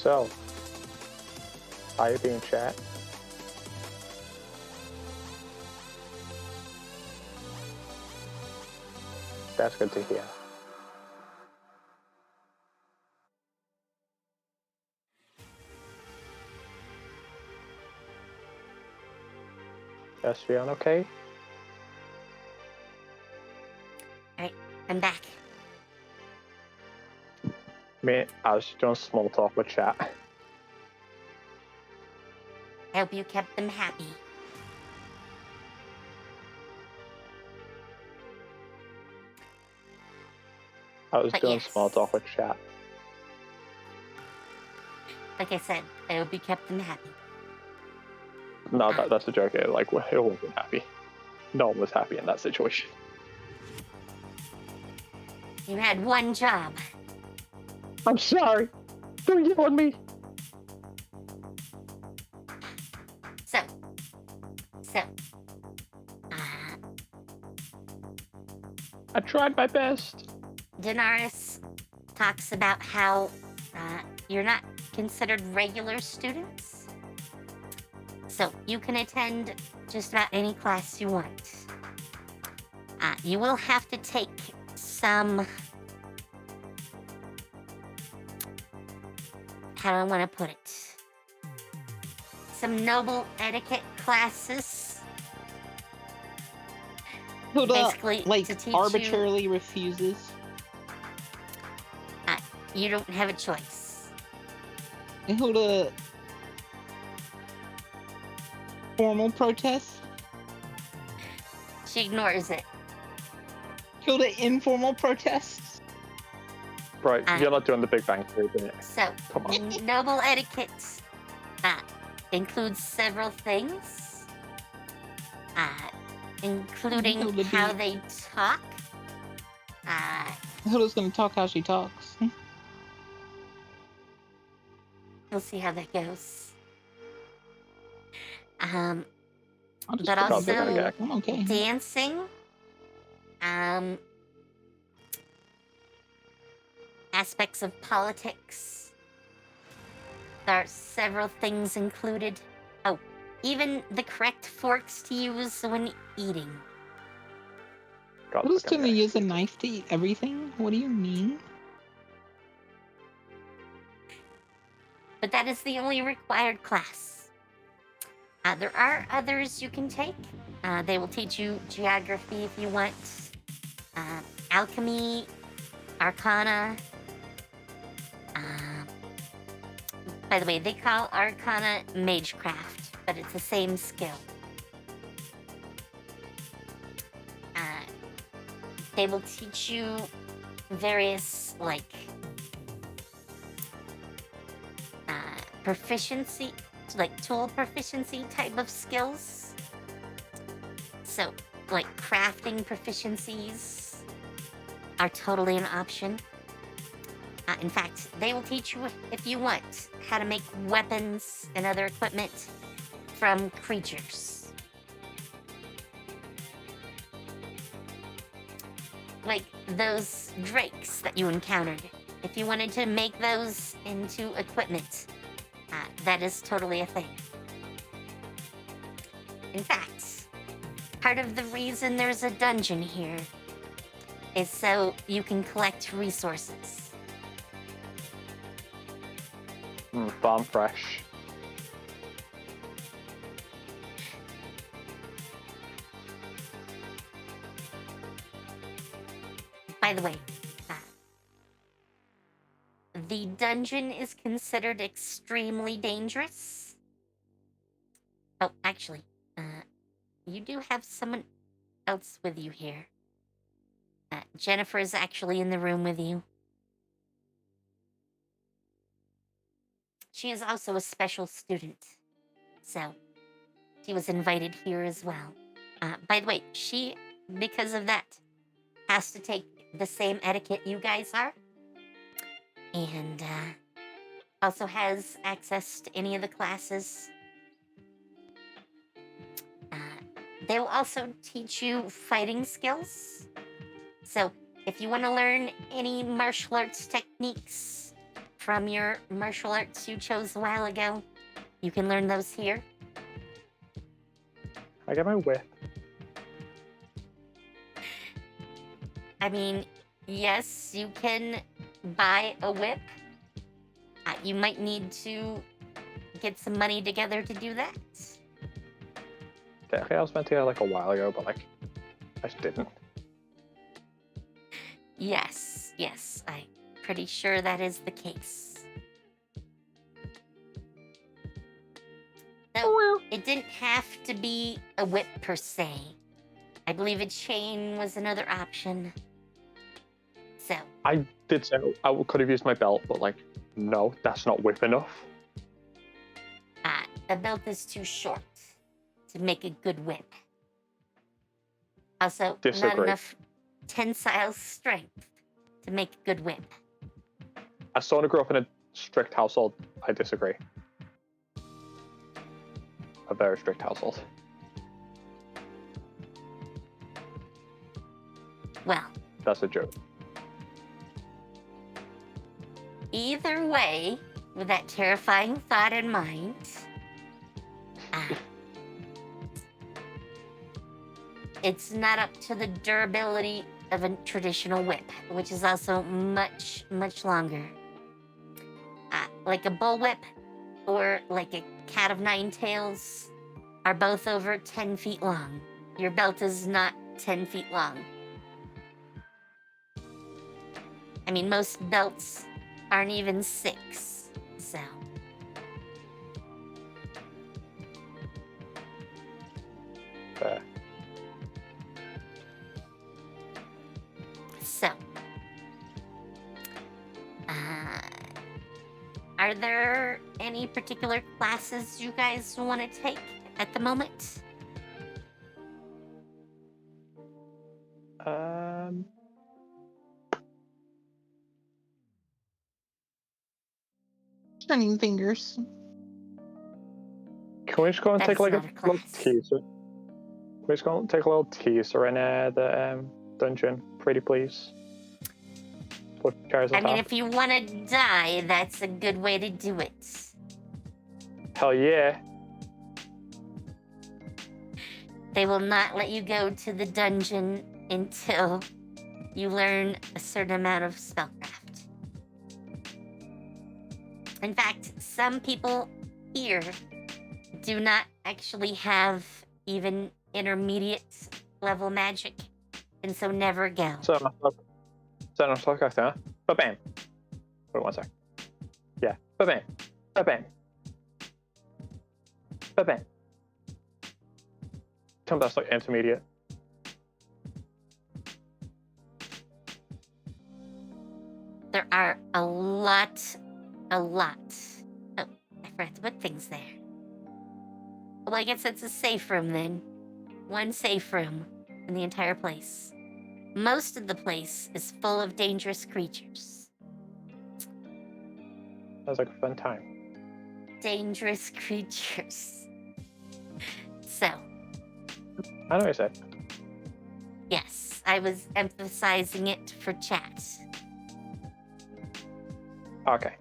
So, are you being chat? That's good to hear. Yes, feeling okay? Alright, I'm back. I was doing small talk with chat. I hope you kept them happy. I was But doing yes. small talk with chat. Like I said, I hope you kept them happy. No, that's a joke. It wasn't happy. No one was happy in that situation. You had one job. I'm sorry. Don't yell at me. So, I tried my best. Danaris talks about how you're not considered regular students. So you can attend just about any class you want. You will have to take some... How do I want to put it? Some noble etiquette classes. Hilda, Basically, like, to teach arbitrarily refuses. You don't have a choice. And Hilda... formal protest? She ignores it. Hilda, informal protests? Right, you're not doing the Big Bang Theory, are you? So, Come on. noble etiquette includes several things, including Hilda how B. they talk. Hilda's gonna talk how she talks. We'll see how that goes. I'll just But put also it back. I'm okay. dancing, aspects of politics. There are several things included. Oh, even the correct forks to use when eating. Hilda's gonna use a knife to eat everything? What do you mean? But that is the only required class. There are others you can take. They will teach you geography if you want, alchemy, arcana. By the way, they call arcana magecraft, but it's the same skill. They will teach you various, like, proficiency, like tool proficiency type of skills. So, like, crafting proficiencies are totally an option. In fact, they will teach you, if you want, how to make weapons and other equipment from creatures. Like those drakes that you encountered. If you wanted to make those into equipment, that is totally a thing. In fact, part of the reason there's a dungeon here is so you can collect resources. Farm fresh. By the way, the dungeon is considered extremely dangerous. Oh, actually, you do have someone else with you here. Jennifer is actually in the room with you. She is also a special student, so she was invited here as well. By the way, she, because of that, has to take the same etiquette you guys are, and also has access to any of the classes. They will also teach you fighting skills. So if you want to learn any martial arts techniques from your martial arts you chose a while ago. You can learn those here. I get my whip. I mean, yes, you can buy a whip. You might need to get some money together to do that. Okay, I was meant to get like a while ago, but like I just didn't. Yes, I'm pretty sure that is the case. No, it didn't have to be a whip per se. I believe a chain was another option. So. I did say I could have used my belt, but like, no, that's not whip enough. A belt is too short to make a good whip. Also, Disagree. not enough tensile strength to make a good whip. As someone who grew up in a strict household, I disagree. A very strict household. Well. That's a joke. Either way, with that terrifying thought in mind, it's not up to the durability of a traditional whip, which is also much, much longer. Like a bullwhip or like a cat of nine tails are both over 10 feet long. Your belt is not 10 feet long. I mean, most belts aren't even 6, so. Fair. So, are there any particular classes you guys want to take at the moment? Shining fingers. Can we just go and That take is like a not a little class. teaser? Can we just go and take a little teaser in the dungeon, pretty please? Put chairs on I mean, top. if you want to die, that's a good way to do it. Hell yeah. They will not let you go to the dungeon until you learn a certain amount of spellcraft. In fact, some people here do not actually have even intermediate level magic, and so never go. So I'm talking after. Ba-bam. Wait 1 sec. Yeah. Ba-bam. Ba-bam. Ba-bam. Tell me that's like intermediate. There are a lot. Oh, I forgot to put things there. Well, I guess it's a safe room then. One safe room in the entire place. Most of the place is full of dangerous creatures. Sounds like a fun time. Dangerous creatures. So. I know what you said. Yes, I was emphasizing it for chat. Okay.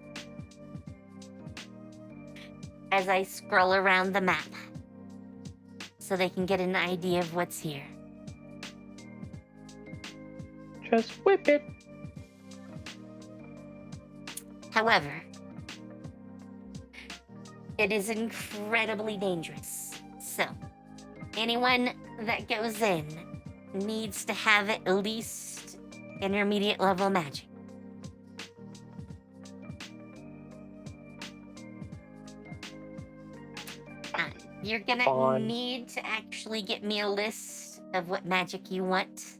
As I scroll around the map, so they can get an idea of what's here. Just whip it. However, it is incredibly dangerous. So, anyone that goes in needs to have at least intermediate level magic. You're gonna need to actually get me a list of what magic you want.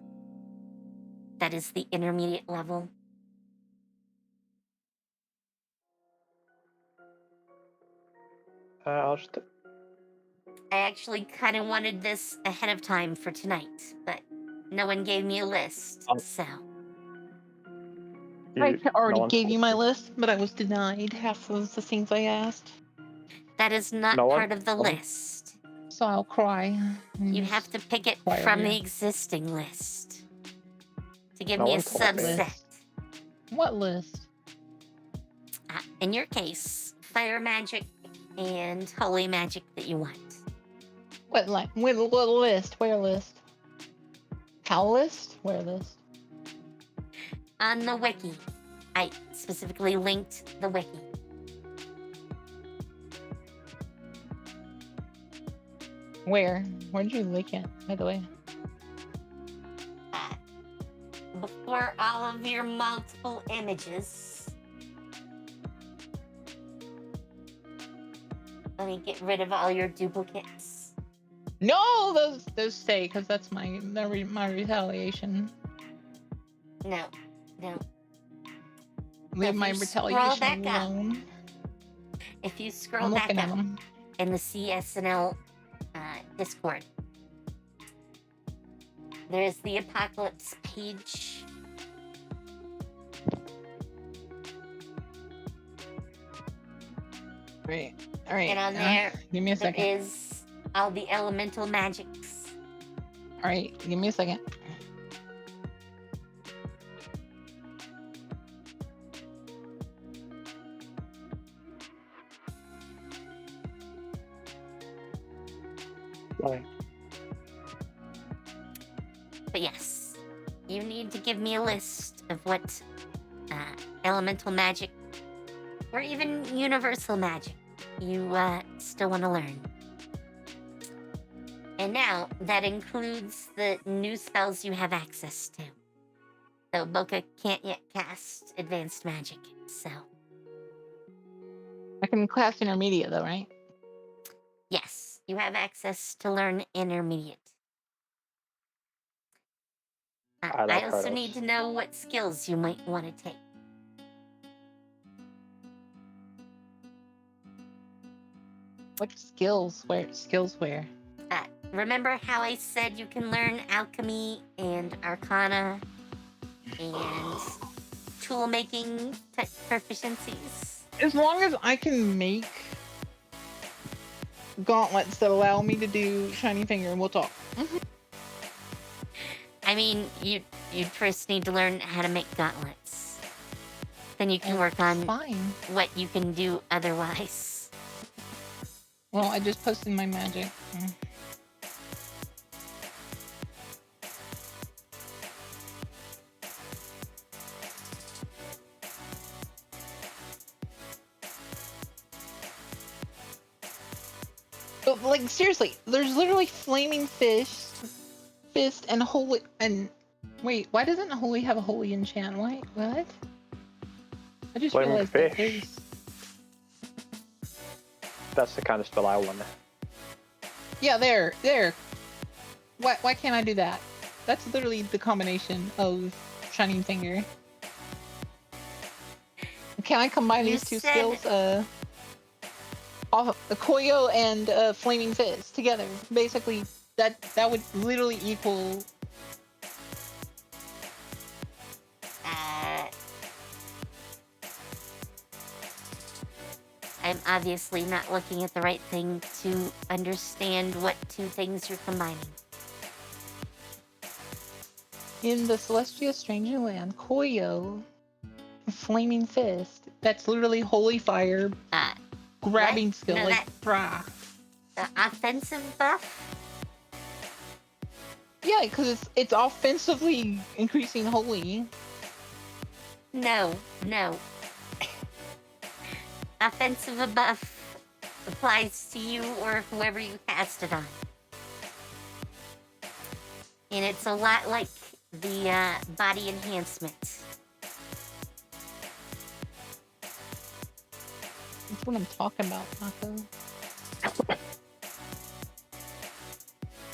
That is the intermediate level. I'll just. I actually kind of wanted this ahead of time for tonight, but no one gave me a list, so. I already gave you my list, but I was denied half of the things I asked. That is not part of the list. So I'll cry. You have to pick it from the existing list. To give me a subset. What list? in your case, fire magic and holy magic that you want. What list? Where list? How list? Where list? On the wiki. I specifically linked the wiki. Where? Where'd you link it, by the way? Before all of your multiple images. Let me get rid of all your duplicates. No, those stay, because that's my retaliation. No. Leave my retaliation alone. If you scroll back up in the CSNL Discord, there's the Apocalypse page. Great. All right. And on there, give me a second. There is all the elemental magics. All right, give me a second. But yes, you need to give me a list of what elemental magic or even universal magic you still want to learn. And now, that includes the new spells you have access to. Though Boca can't yet cast advanced magic, so... I can class intermediate though, right? Yes, you have access to learn intermediate. I also need to know what skills you might want to take. What skills? Skills where? Remember how I said you can learn alchemy and arcana and tool making proficiencies? As long as I can make gauntlets that allow me to do Shining Finger, we'll talk. I mean, you first need to learn how to make gauntlets. Then you can work on what you can do otherwise. Well, I just posted my magic. But, like, seriously, there's literally flaming fist, and holy, and wait, why doesn't holy have a holy enchant? Wait, what? I just flaming realized fish. That's the kind of spell I want. Yeah, there. Why can't I do that? That's literally the combination of Shining Finger. Can I combine these two skills? Koyo and Flaming Fist together. Basically, that would literally equal. I'm obviously not looking at the right thing to understand what two things you're combining. In the Celestia Stranger Land, Koyo, Flaming Fist. That's literally holy fire. Grabbing skill, no, like, brah. The offensive buff? Yeah, because it's offensively increasing holy. No. Offensive buff applies to you or whoever you cast it on. And it's a lot like the body enhancement. That's what I'm talking about, Mako.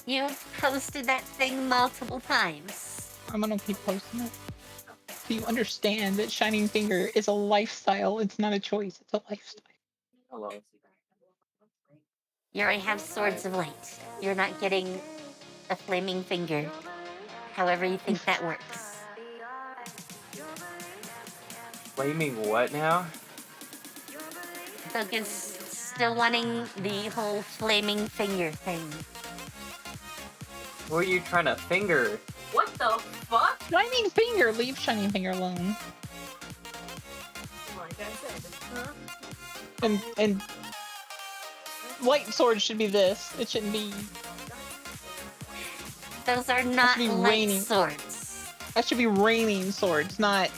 You've posted that thing multiple times. I'm gonna keep posting it. So you understand that Shining Finger is a lifestyle. It's not a choice. It's a lifestyle. You already have Swords of Light. You're not getting a Flaming Finger. However you think that works. Flaming what now? Doug is still wanting the whole Flaming Finger thing. What are you trying to finger? What the fuck? Shining Finger! Leave Shining Finger alone. Like I said, And light sword should be this. It shouldn't be. Those are not be light raining. swords. That should be raining swords, not.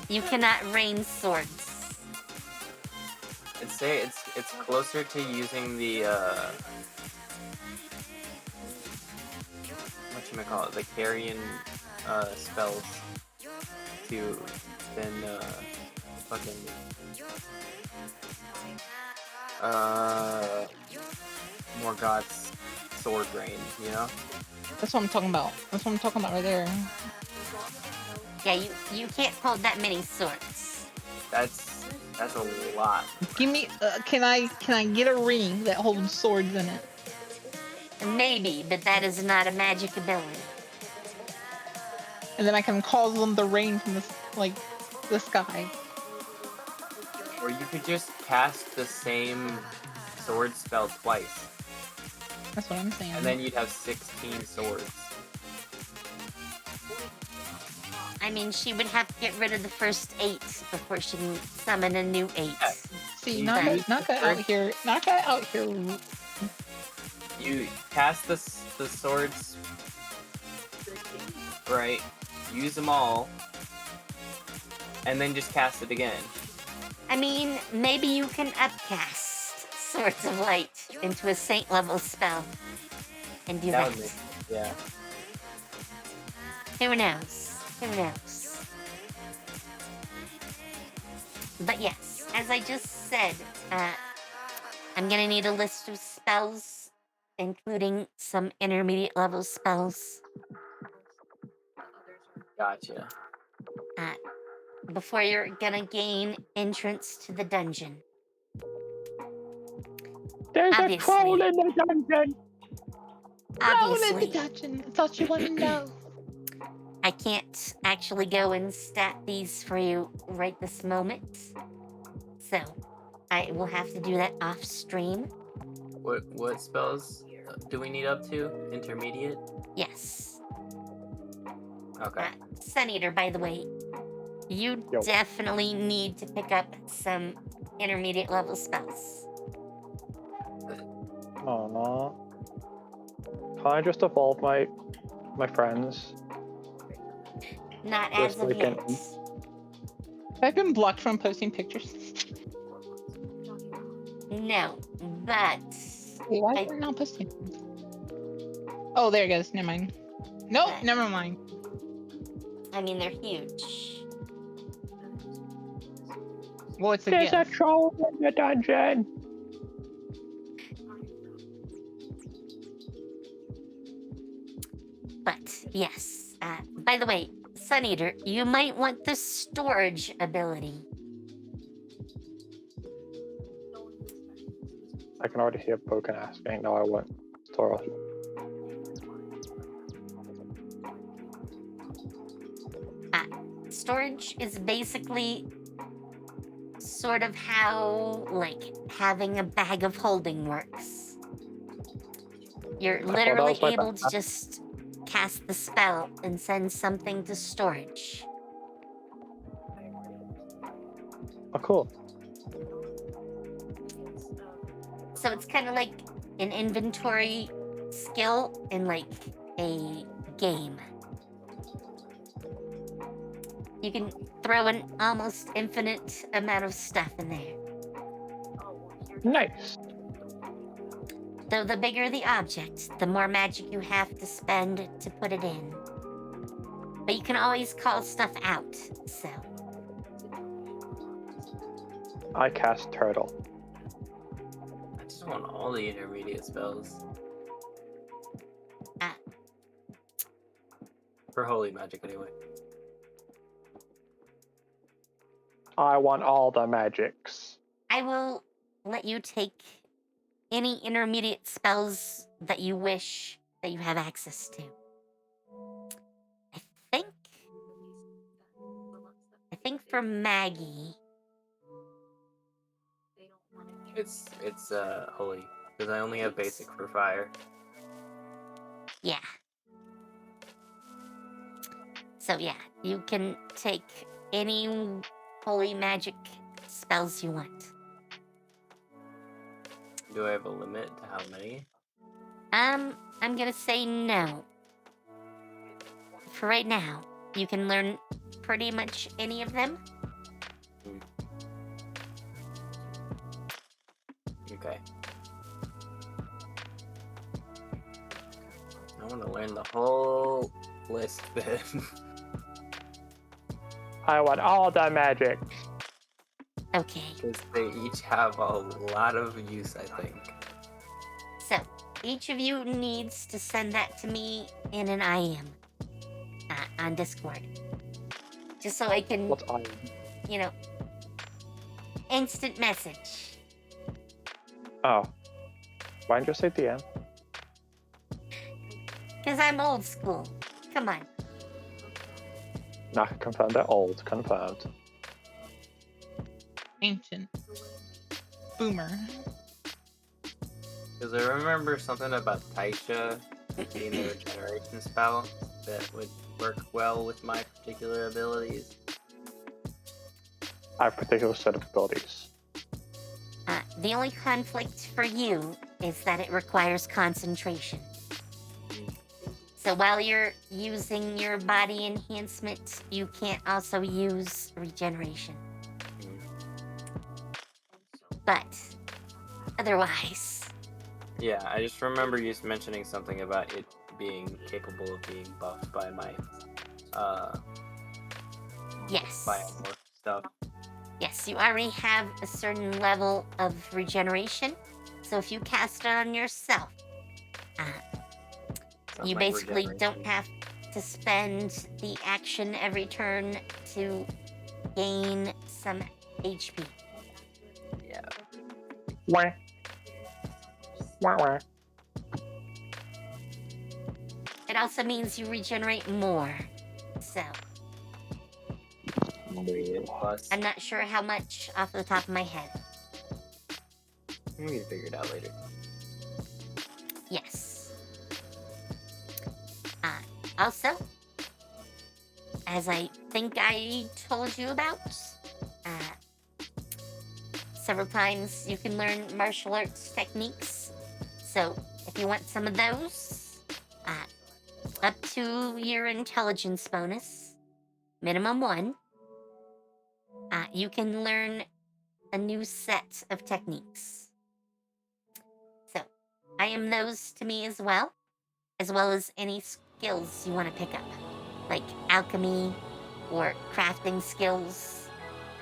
You cannot rain swords. I'd say it's closer to using the whatchamacallit, the carrion spells to than fucking Morgoth's sword rain, you know? That's what I'm talking about. That's what I'm talking about right there. Yeah, you can't hold that many swords. That's a lot. Give me. Can I get a ring that holds swords in it? Maybe, but that is not a magic ability. And then I can cause them to rain from the sky. Or you could just cast the same sword spell twice, That's what I'm saying. and then you'd have 16 swords. I mean, she would have to get rid of the first 8 before she can summon a new 8. See, You Naka use out here. Naka out here. You cast the swords, right? Use them all, and then just cast it again. I mean, maybe you can upcast Swords of Light into a saint level spell and do that. Would make, yeah. Who knows? Who knows? But yes, as I just said, I'm gonna need a list of spells, including some intermediate level spells. Gotcha. Before you're gonna gain entrance to the dungeon. There's Obviously. a troll in the dungeon. Obviously, That's all you want to know. I can't actually go and stat these for you right this moment. So, I will have to do that off stream. What spells do we need up to? Intermediate? Yes. Okay. Sun Eater, by the way, you Yo. definitely need to pick up some intermediate level spells. Oh no. Can I just evolve my friends? Not Just as of like an- yet. I've been blocked from posting pictures. No, but Wait, why I- is it not posting? Oh, there it goes. Never mind. Nope, But- never mind. I mean, they're huge. Well, it's a There's a gift. troll in the dungeon. But yes, by the way, Sun Eater, you might want the storage ability. I can already hear Poken asking. No, I won't. Store. Storage is basically sort of how, like, having a bag of holding works. You're thought that literally was my able to backpack. just cast the spell and send something to storage. Oh, cool. So it's kind of like an inventory skill in, like, a game. You can throw an almost infinite amount of stuff in there. Nice. Though the bigger the object, the more magic you have to spend to put it in. But you can always call stuff out, so. I cast turtle. I just want all the intermediate spells. Ah. For holy magic, anyway. I want all the magics. I will let you take any intermediate spells that you wish that you have access to. I think for Maggie, It's holy because I only have basic for fire. yeah. So yeah, you can take any holy magic spells you want. Do I have a limit to how many? I'm gonna say no. For right now, you can learn pretty much any of them. Okay. I want to learn the whole list then. I want all the magic. Okay. Because they each have a lot of use, I think. So, each of you needs to send that to me in an IM on Discord. Just so I can, What's IM? you know, instant message. Oh. Why didn't you say DM? Because I'm old school. Come on. Not confirmed, they're old. Confirmed. Ancient. Boomer. Because I remember something about Taisha being the regeneration spell that would work well with my particular abilities. I have a particular set of abilities. The only conflict for you is that it requires concentration. So while you're using your body enhancement, you can't also use regeneration. But otherwise, Yeah, I just remember you mentioning something about it being capable of being buffed by my yes. biomorph stuff. Yes, you already have a certain level of regeneration. So if you cast it on yourself, Something you like basically don't regeneration. have to spend the action every turn to gain some HP. Yeah. Wah. Wah wah. It also means you regenerate more. So, Plus, I'm not sure how much off the top of my head. we can figure it out later. Yes. Also, as I think I told you about, several times you can learn martial arts techniques. So, if you want some of those, up to your intelligence bonus, minimum 1, you can learn a new set of techniques. So, I am those to me as well as any skills you want to pick up, like alchemy, or crafting skills,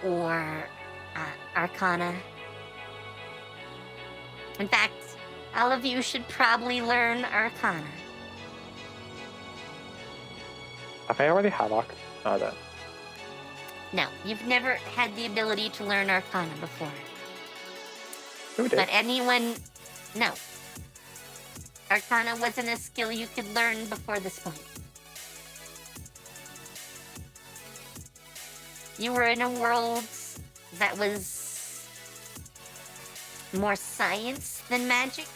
or arcana. In fact, all of you should probably learn arcana. I think I already have Arc. No, I don't. No, you've never had the ability to learn arcana before. Who did? But anyone... No. Arcana wasn't a skill you could learn before this point. You were in a world that was more science than magic.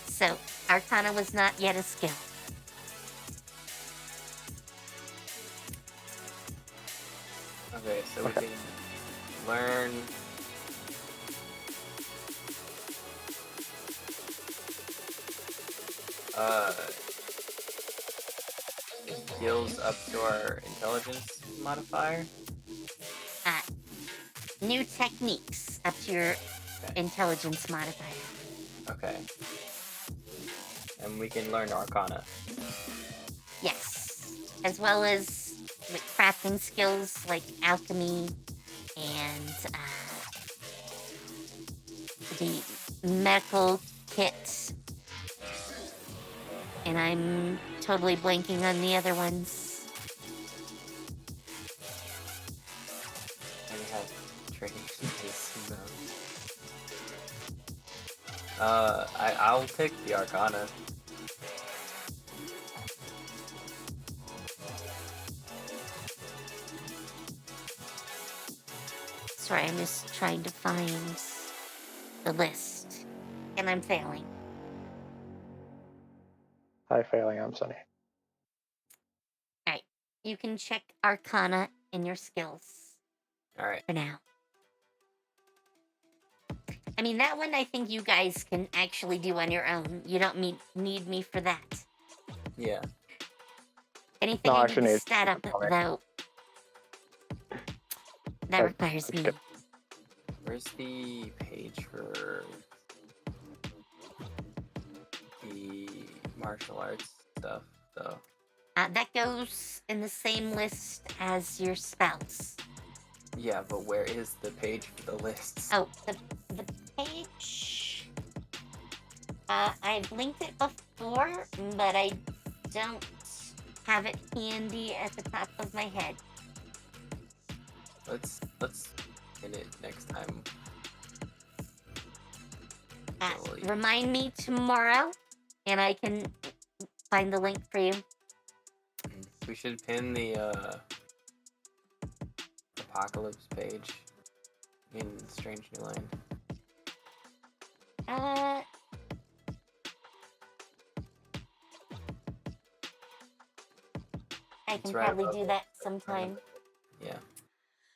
So, Arcana was not yet a skill. Okay, so we Okay. can learn skills up to our intelligence modifier. New techniques up to your intelligence modifier. Okay. And we can learn Arcana. Yes. As well as like, crafting skills like alchemy and the medical kit. And I'm totally blanking on the other ones. And we have training based on those. I'll pick the Arcana. Sorry, I'm just trying to find the list. And I'm failing. Hi, failing. I'm Sunny. Alright. You can check Arcana in your skills Alright. for now. I mean, that one I think you guys can actually do on your own. You don't need me for that. Yeah. Anything No, I actually need to need stat up, comic. though, that Oh, requires me. skip. Where's the page for the martial arts stuff, though? That goes in the same list as your spells. Yeah, but where is the page for the lists? Oh, the page. I've linked it before, but I don't have it handy at the top of my head. Let's hit it next time. Lilly. Remind me tomorrow, and I can find the link for you. We should pin the apocalypse page in Strange New Land. I It's can right probably above do it. that sometime. Yeah.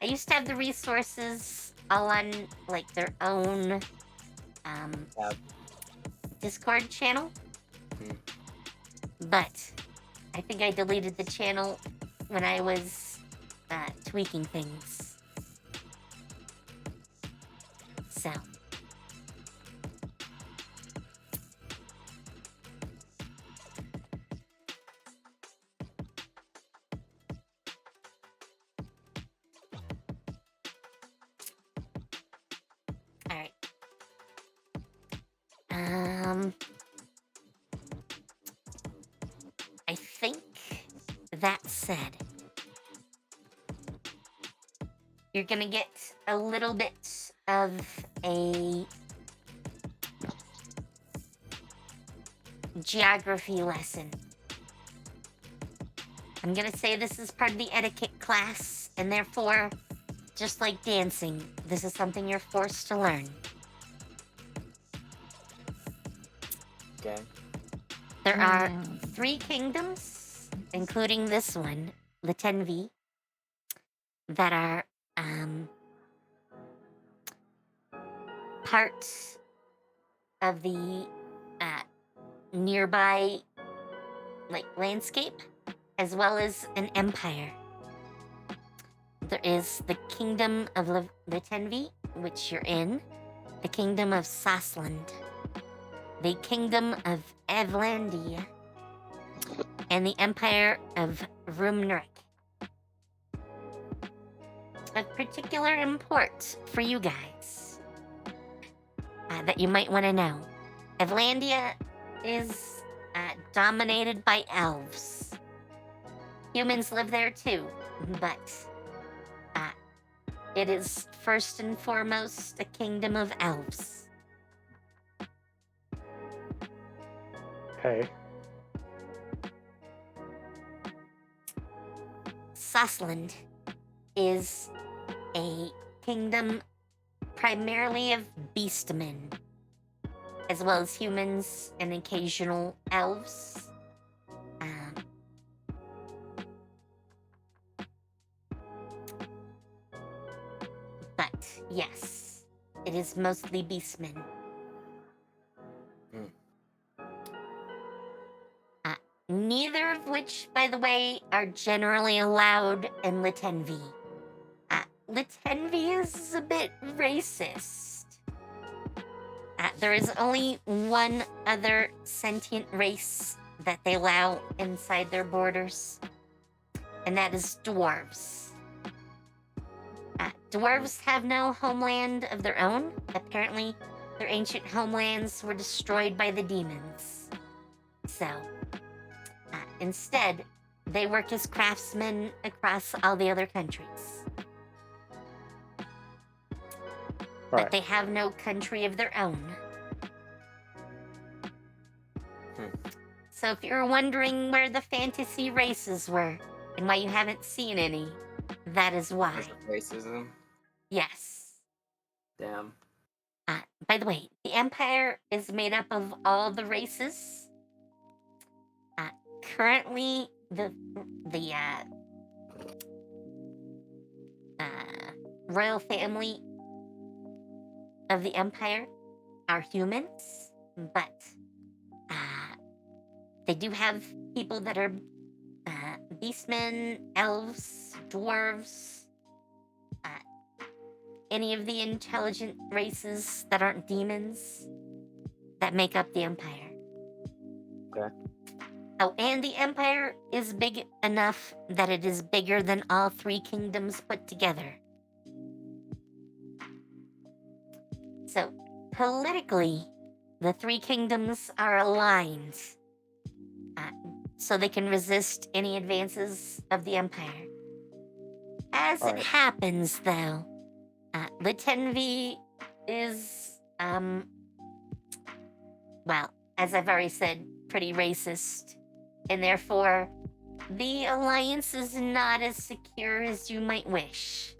I used to have the resources all on like their own Tab. Discord channel, but I think I deleted the channel when I was tweaking things. So. Alright. I think that said, you're gonna get a little bit of a geography lesson. I'm gonna say this is part of the etiquette class, and therefore, just like dancing, this is something you're forced to learn. Okay. There are 3 kingdoms, including this one, the 10V, that are part of the nearby landscape, as well as an empire. There is the kingdom of the 10V, which you're in, the kingdom of Sasland, the kingdom of Evlandia, and the empire of Rumnrik. Of particular import for you guys that you might want to know. Evlandia is dominated by elves. Humans live there too, but it is first and foremost a kingdom of elves. Okay. Sasland is a kingdom primarily of beastmen, as well as humans and occasional elves. But yes, it is mostly beastmen. Neither of which, by the way, are generally allowed in Litenvi. Litenvi is a bit racist. There is only one other sentient race that they allow inside their borders, and that is dwarves. Dwarves have no homeland of their own. Apparently, their ancient homelands were destroyed by the demons. So, instead, they work as craftsmen across all the other countries. Right. But they have no country of their own. So if you're wondering where the fantasy races were and why you haven't seen any, that is why. Racism. Yes. Damn. By the way, the Empire is made up of all the races. Currently, the royal family of the Empire are humans, but they do have people that are beastmen, elves, dwarves, any of the intelligent races that aren't demons that make up the Empire. Okay. Oh, and the Empire is big enough that it is bigger than all three kingdoms put together. So, politically, the three kingdoms are aligned so they can resist any advances of the Empire. As it happens, though, the 10V is, well, as I've already said, pretty racist, and therefore, the alliance is not as secure as you might wish.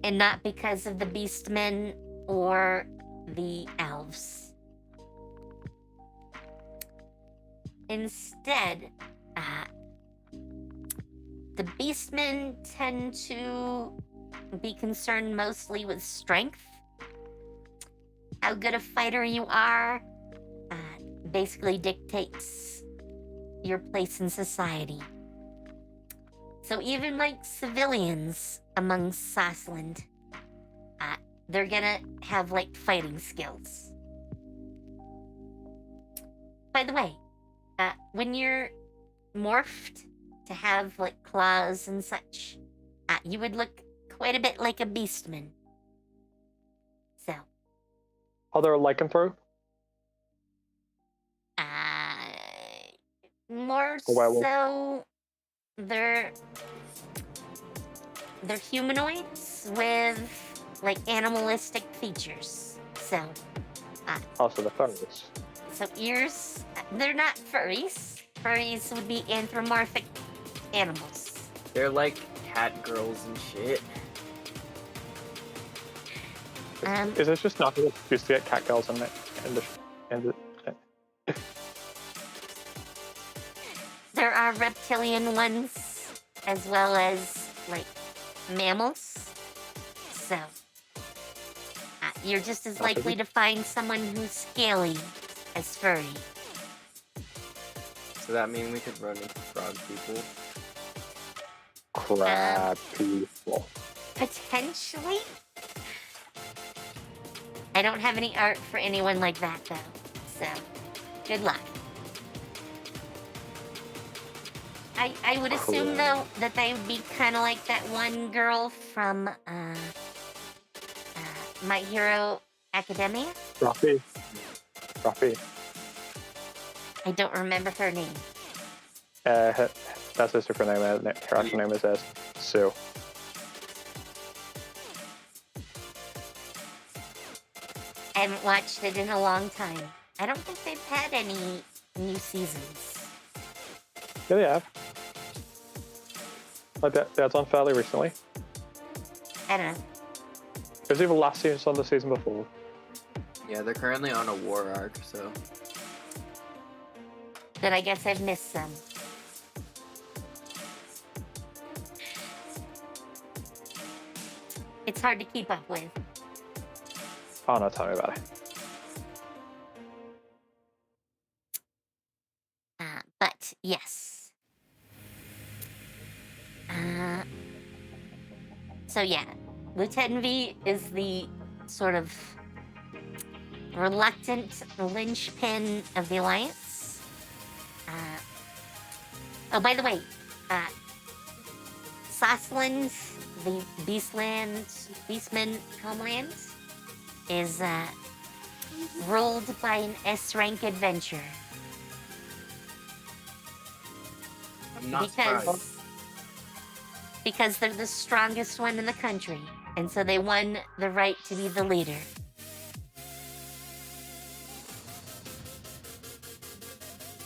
And not because of the beastmen or the elves. Instead, the beastmen tend to be concerned mostly with strength. How good a fighter you are basically dictates your place in society. So even like civilians among Sasland, they're gonna have like fighting skills. By the way, when you're morphed to have like claws and such, you would look quite a bit like a beastman. So. Are there a lycanthrope? More werewolf. so, they're humanoids with like animalistic features. So. Also the furries. So ears, they're not furries. Furries would be anthropomorphic animals. They're like cat girls and shit. Is this just not used to get cat girls in the There are reptilian ones, as well as, like, mammals. So, you're just as likely to find someone who's scaly as furry. So that means we could run into frog people? Crab people. Potentially? I don't have any art for anyone like that, though. So, good luck. I would assume, though, that they would be kind of like that one girl from My Hero Academia. Ruffy. I don't remember her name. That's her super name. Her actual name is Sue. I haven't watched it in a long time. I don't think they've had any new seasons. Yeah, they have. Like that's on fairly recently. I don't know. It was either last season or the season before. Yeah, they're currently on a war arc, so. Then I guess I've missed some. It's hard to keep up with. Oh no, tell me about it. But yes. So yeah, Lieutenant V is the sort of reluctant linchpin of the Alliance. Oh, by the way, Sasland, the Beastman homeland, is ruled by an S-rank adventurer. I'm not surprised. Because they're the strongest one in the country, and so they won the right to be the leader.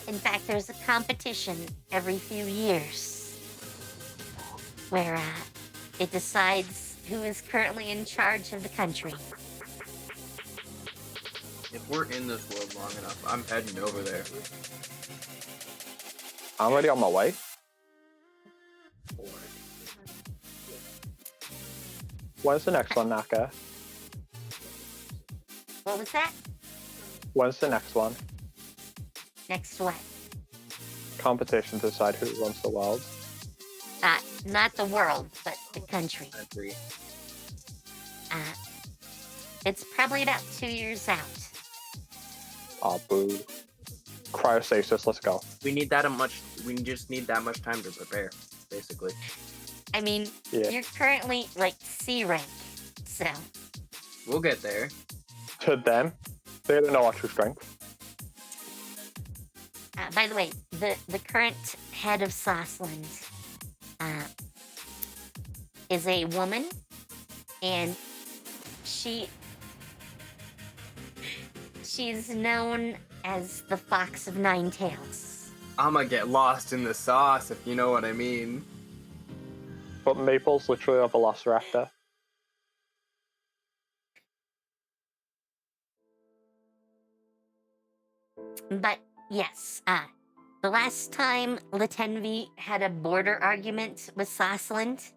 In fact, there's a competition every few years where it decides who is currently in charge of the country. If we're in this world long enough, I'm heading over there. I'm already on my way. When's the next one, Naka? What was that? When's the next one? Next what? Competition to decide who runs the world. Not the world, but the country. Country. It's probably about 2 years out. Oh, boo. Cryostasis, let's go. We just need that much time to prepare, basically. I mean, Yeah. you're currently like C rank, so We'll get there. To them, they don't know our true strength. by the way, the current head of Sosland is a woman, and she's known as the Fox of Nine Tails. I'ma get lost in the sauce, if you know what I mean. But Maple's literally a velociraptor. But yes, the last time Latenvi had a border argument with Sosland,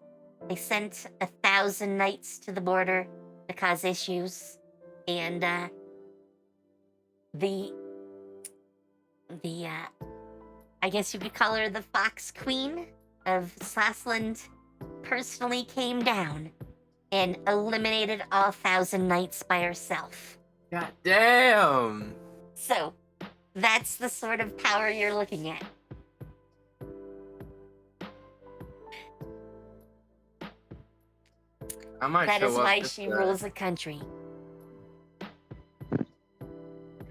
they sent 1,000 knights to the border to cause issues, and I guess you could call her the Fox Queen of Sosland, personally came down and eliminated all 1,000 knights by herself. God damn! So, that's the sort of power you're looking at. I might That show is up why just she to- rules a country.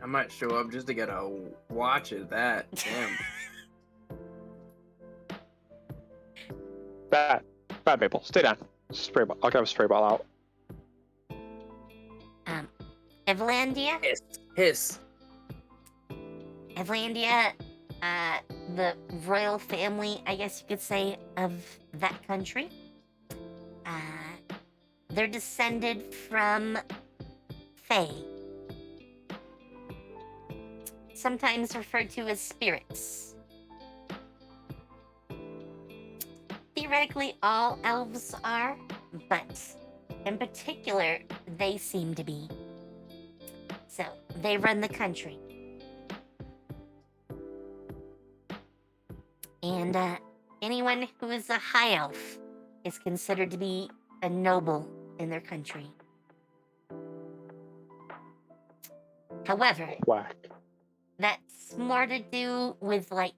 I might show up just to get a watch of that. Damn. Bad Maple, stay down. Spray ball. I'll get a spray ball out. Evlandia? Hiss. Evlandia, the royal family, I guess you could say, of that country. They're descended from Fae. Sometimes referred to as spirits. Theoretically, all elves are, but in particular, they seem to be. So, they run the country. And anyone who is a high elf is considered to be a noble in their country. However, Whack. that's more to do with, like,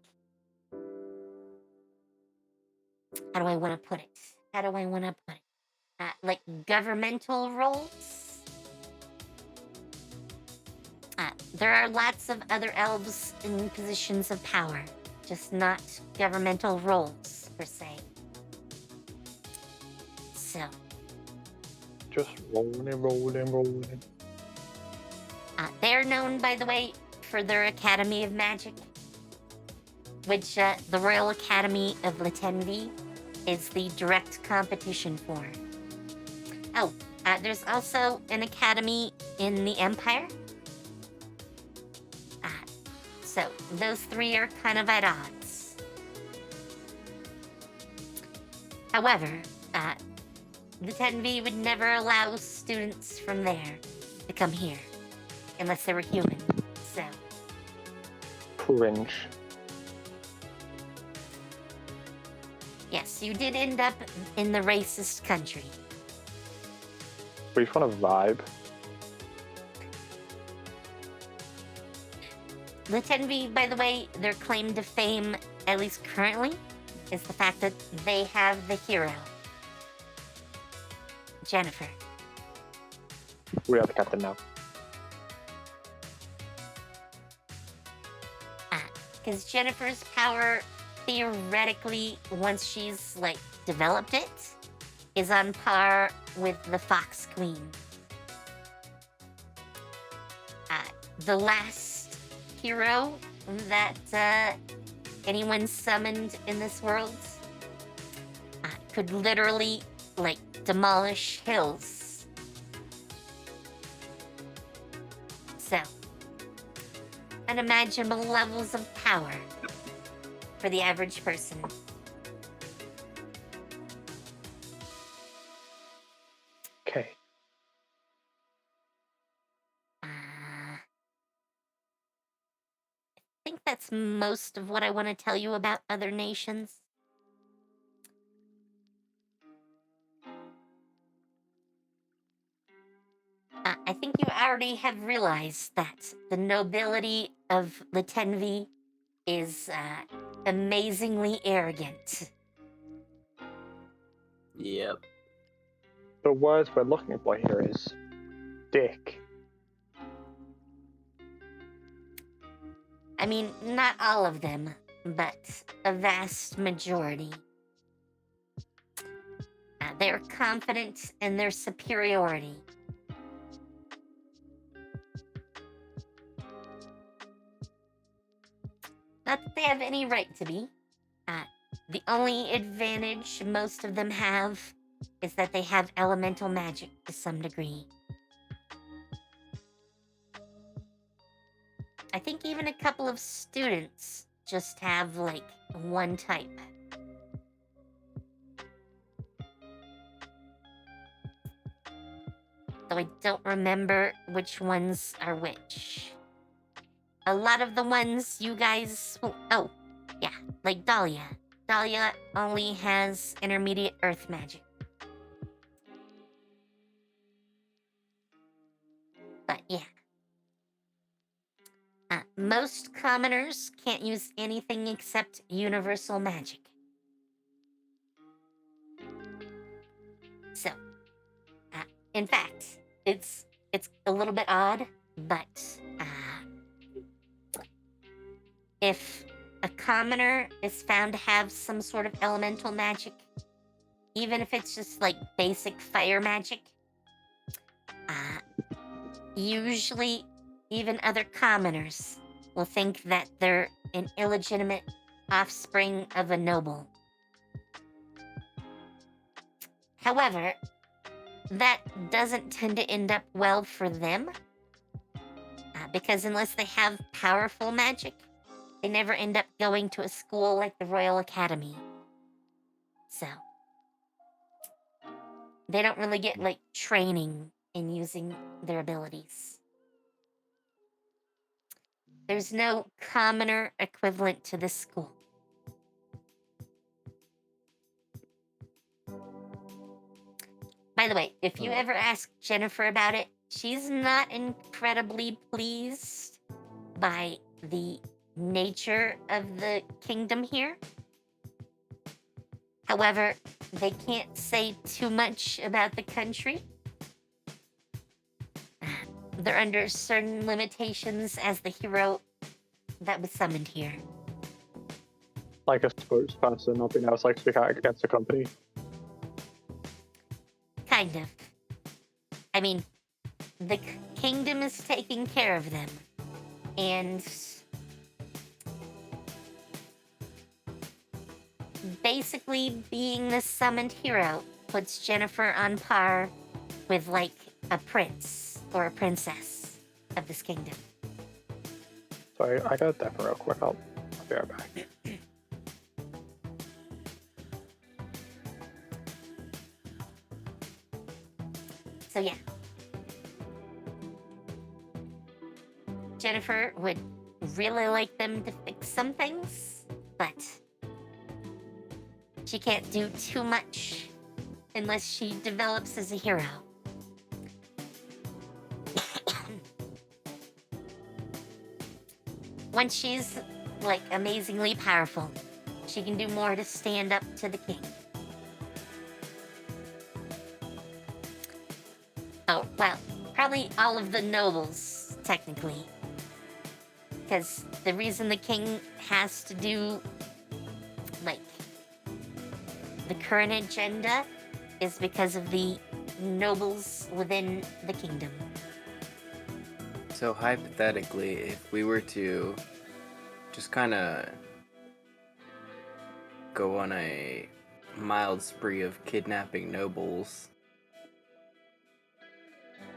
how do I want to put it? Like governmental roles? There are lots of other elves in positions of power, just not governmental roles, per se. So, Just rolling. they're known, by the way, for their Academy of Magic, which the Royal Academy of Latenvi is the direct competition for. Oh, there's also an academy in the Empire. So, those three are kind of at odds. However, the Latenvi would never allow students from there to come here, unless they were human, so... Cringe. Yes, you did end up in the racist country. We just want to vibe. Latenvi, by the way, their claim to fame, at least currently, is the fact that they have the hero. Jennifer. We are the captain now. Because Jennifer's power, theoretically, once she's, like, developed it, is on par with the Fox Queen. The last hero that anyone summoned in this world could literally, like, demolish hills. So, unimaginable levels of power for the average person. Okay. that's most of what I want to tell you about other nations. I think you already have realized that the nobility of the Tenvi is amazingly arrogant. Yep. The word we're looking for here is dick. I mean, not all of them, but a vast majority. They're confident in their superiority. Not that they have any right to be. The only advantage most of them have is that they have elemental magic to some degree. I think even a couple of students just have, like, one type. Though I don't remember which ones are which. A lot of the ones you guys... Oh, yeah, like Dahlia. Dahlia only has intermediate earth magic. But yeah. Most commoners can't use anything except universal magic. So, in fact, it's a little bit odd, but if a commoner is found to have some sort of elemental magic, even if it's just like basic fire magic, usually even other commoners will think that they're an illegitimate offspring of a noble. However, that doesn't tend to end up well for them, because unless they have powerful magic, they never end up going to a school like the Royal Academy. So, they don't really get, like, training in using their abilities. There's no commoner equivalent to this school. By the way, if you ever ask Jennifer about it, she's not incredibly pleased by the nature of the kingdom here. However, they can't say too much about the country. They're under certain limitations as the hero that was summoned here. Like a spokesperson, not being able to like speak out against the company. Kind of. I mean, the kingdom is taking care of them. And basically being the summoned hero puts Jennifer on par with, like, a prince or a princess of this kingdom. Sorry, I got that real quick. I'll be right back. So yeah. Jennifer would really like them to fix some things, but she can't do too much unless she develops as a hero. Once she's, like, amazingly powerful, she can do more to stand up to the king. Oh, well, probably all of the nobles, technically. Because the reason the king has to do, like, the current agenda is because of the nobles within the kingdom. So hypothetically, if we were to just kind of go on a mild spree of kidnapping nobles,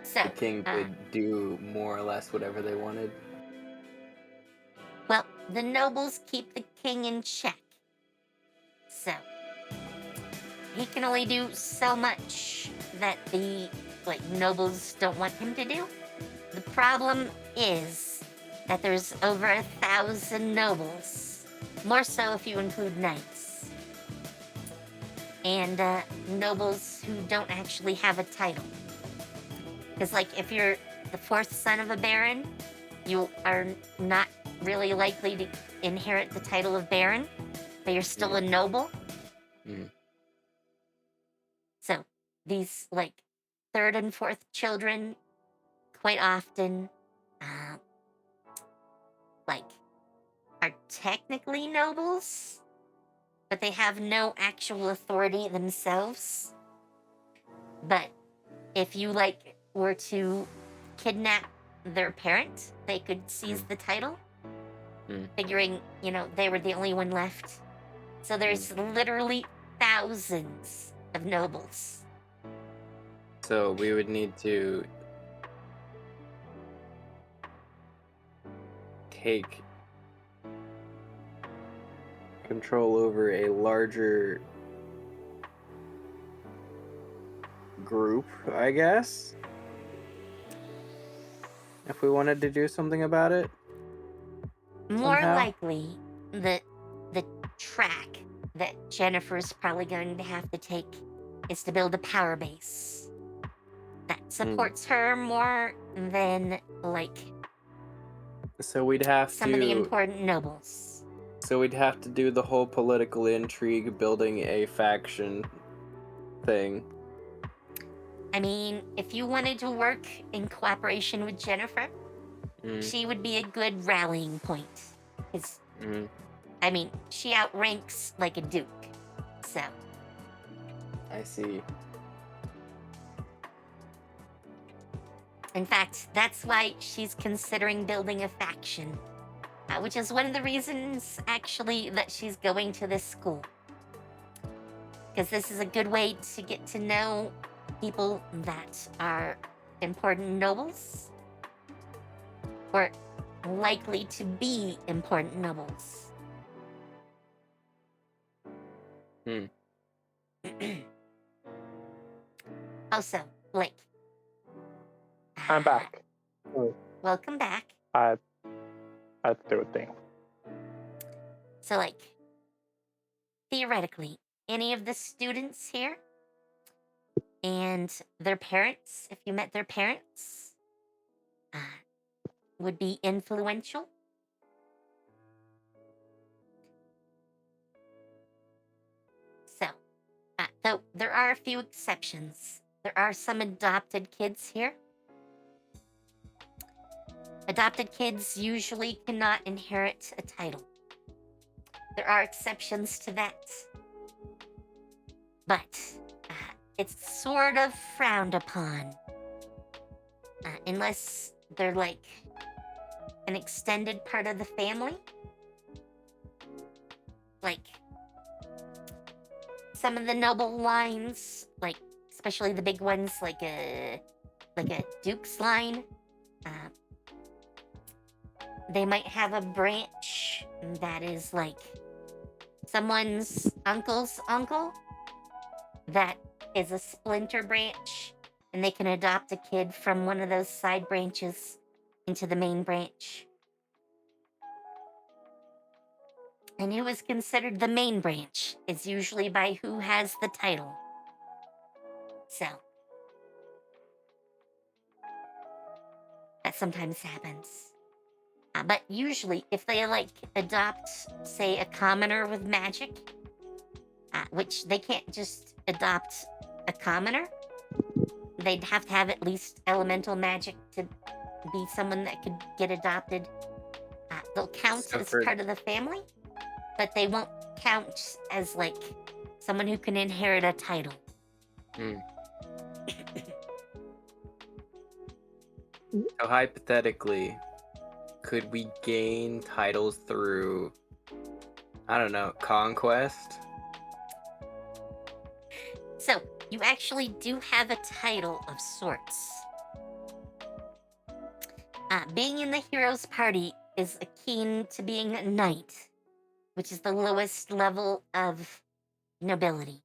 So, the king could do more or less whatever they wanted. well, the nobles keep the king in check. So, he can only do so much that the, like, nobles don't want him to do. The problem is that there's over 1,000 nobles, more so if you include knights, and nobles who don't actually have a title. Because, like, if you're the fourth son of a baron, you are not really likely to inherit the title of baron, but you're still a noble. So these, like, third and fourth children quite often, like, are technically nobles, but they have no actual authority themselves. But if you, like, were to kidnap their parent, they could seize the title, figuring, you know, they were the only one left. So there's literally thousands of nobles. So we would need to take control over a larger group, I guess, if we wanted to do something about it. More Somehow. likely, the track that Jennifer's probably going to have to take is to build a power base that supports her more than, like, So we'd have some of the important nobles. So we'd have to do the whole political intrigue, building a faction thing. I mean, if you wanted to work in cooperation with Jennifer, she would be a good rallying point. 'Cause, I mean, she outranks like a duke, so. I see. In fact, that's why she's considering building a faction, which is one of the reasons, actually, that she's going to this school. Because this is a good way to get to know people that are important nobles, or likely to be important nobles. Also, Blake. I'm back. Welcome back. I had to do a thing. So, like, theoretically, any of the students here and their parents, if you met their parents, would be influential. So, though there are a few exceptions. There are some adopted kids here. Adopted kids usually cannot inherit a title. There are exceptions to that. But it's sort of frowned upon. Unless they're, like, an extended part of the family. Like, some of the noble lines, like, especially the big ones, like a duke's line, they might have a branch that is, like, someone's uncle's uncle that is a splinter branch, and they can adopt a kid from one of those side branches into the main branch. And who is considered the main branch is usually by who has the title. So, that sometimes happens. But usually, if they, like, adopt, say, a commoner with magic, which they can't just adopt a commoner, they'd have to have at least elemental magic to be someone that could get adopted. They'll count as part of the family, but they won't count as, like, someone who can inherit a title. So hypothetically, could we gain titles through, I don't know, conquest? So, you actually do have a title of sorts. Being in the hero's party is akin to being a knight, which is the lowest level of nobility.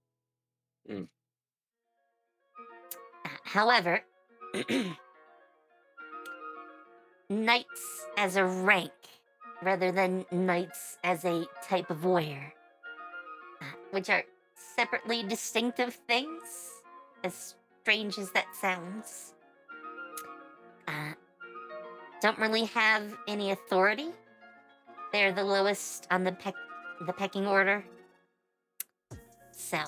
However, knights as a rank rather than knights as a type of warrior, which are separately distinctive things, as strange as that sounds. Don't really have any authority. They're the lowest on the pecking order. So,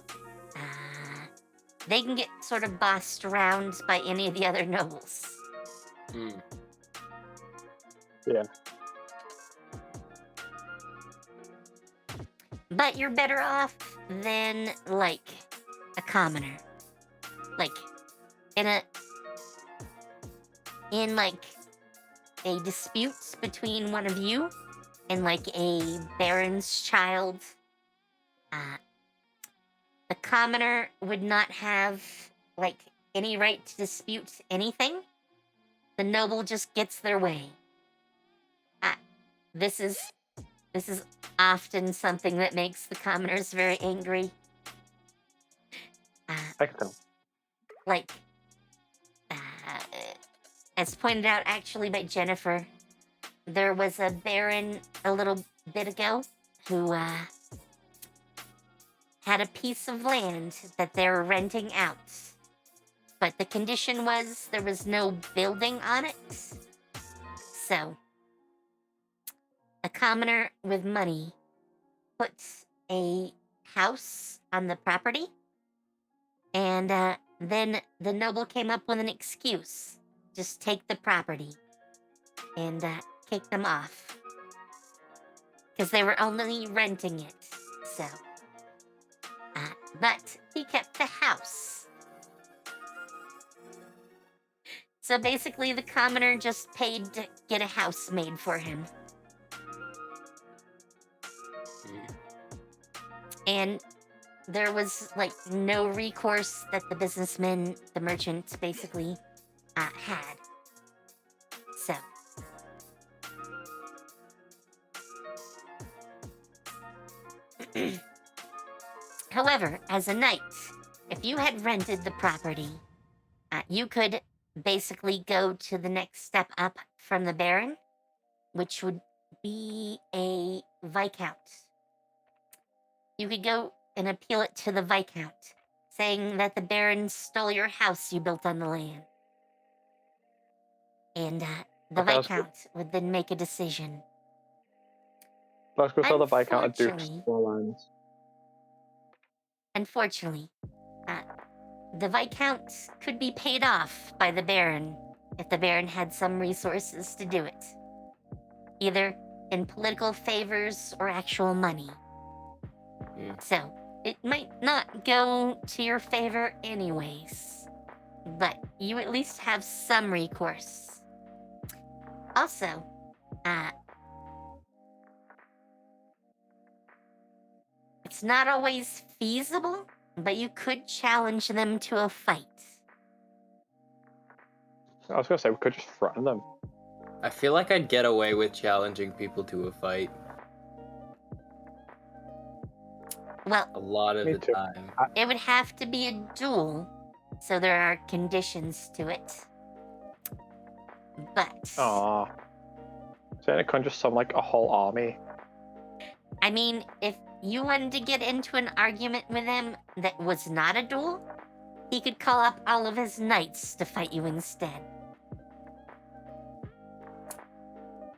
they can get sort of bossed around by any of the other nobles. Yeah. But you're better off than, like, a commoner. Like, in like, a dispute between one of you and, like, a baron's child, the commoner would not have, like, any right to dispute anything. The noble just gets their way. This is often something that makes the commoners very angry. I can tell. Like, as pointed out actually by Jennifer, there was a baron a little bit ago who had a piece of land that they were renting out. But the condition was there was no building on it. So, a commoner with money puts a house on the property, and then the noble came up with an excuse. Just take the property and kick them off. Because they were only renting it, so. But he kept the house. So basically the commoner just paid to get a house made for him. And there was, like, no recourse that the businessman, the merchant, basically had. So. However, as a knight, if you had rented the property, you could basically go to the next step up from the baron, which would be a viscount. You could go and appeal it to the viscount, saying that the baron stole your house you built on the land. And the viscount would then make a decision. Let's go tell the viscount a Duke's lands. Unfortunately, the viscount could be paid off by the baron if the baron had some resources to do it. Either in political favors or actual money. So, it might not go to your favor anyways. But you at least have some recourse. Also, it's not always feasible, but you could challenge them to a fight. I was gonna say, we could just threaten them. I feel like I'd get away with challenging people to a fight. Well, a lot of the time. It would have to be a duel, so there are conditions to it. But... Aww. So it couldn't just summon, like, a whole army. I mean, if you wanted to get into an argument with him that was not a duel, he could call up all of his knights to fight you instead.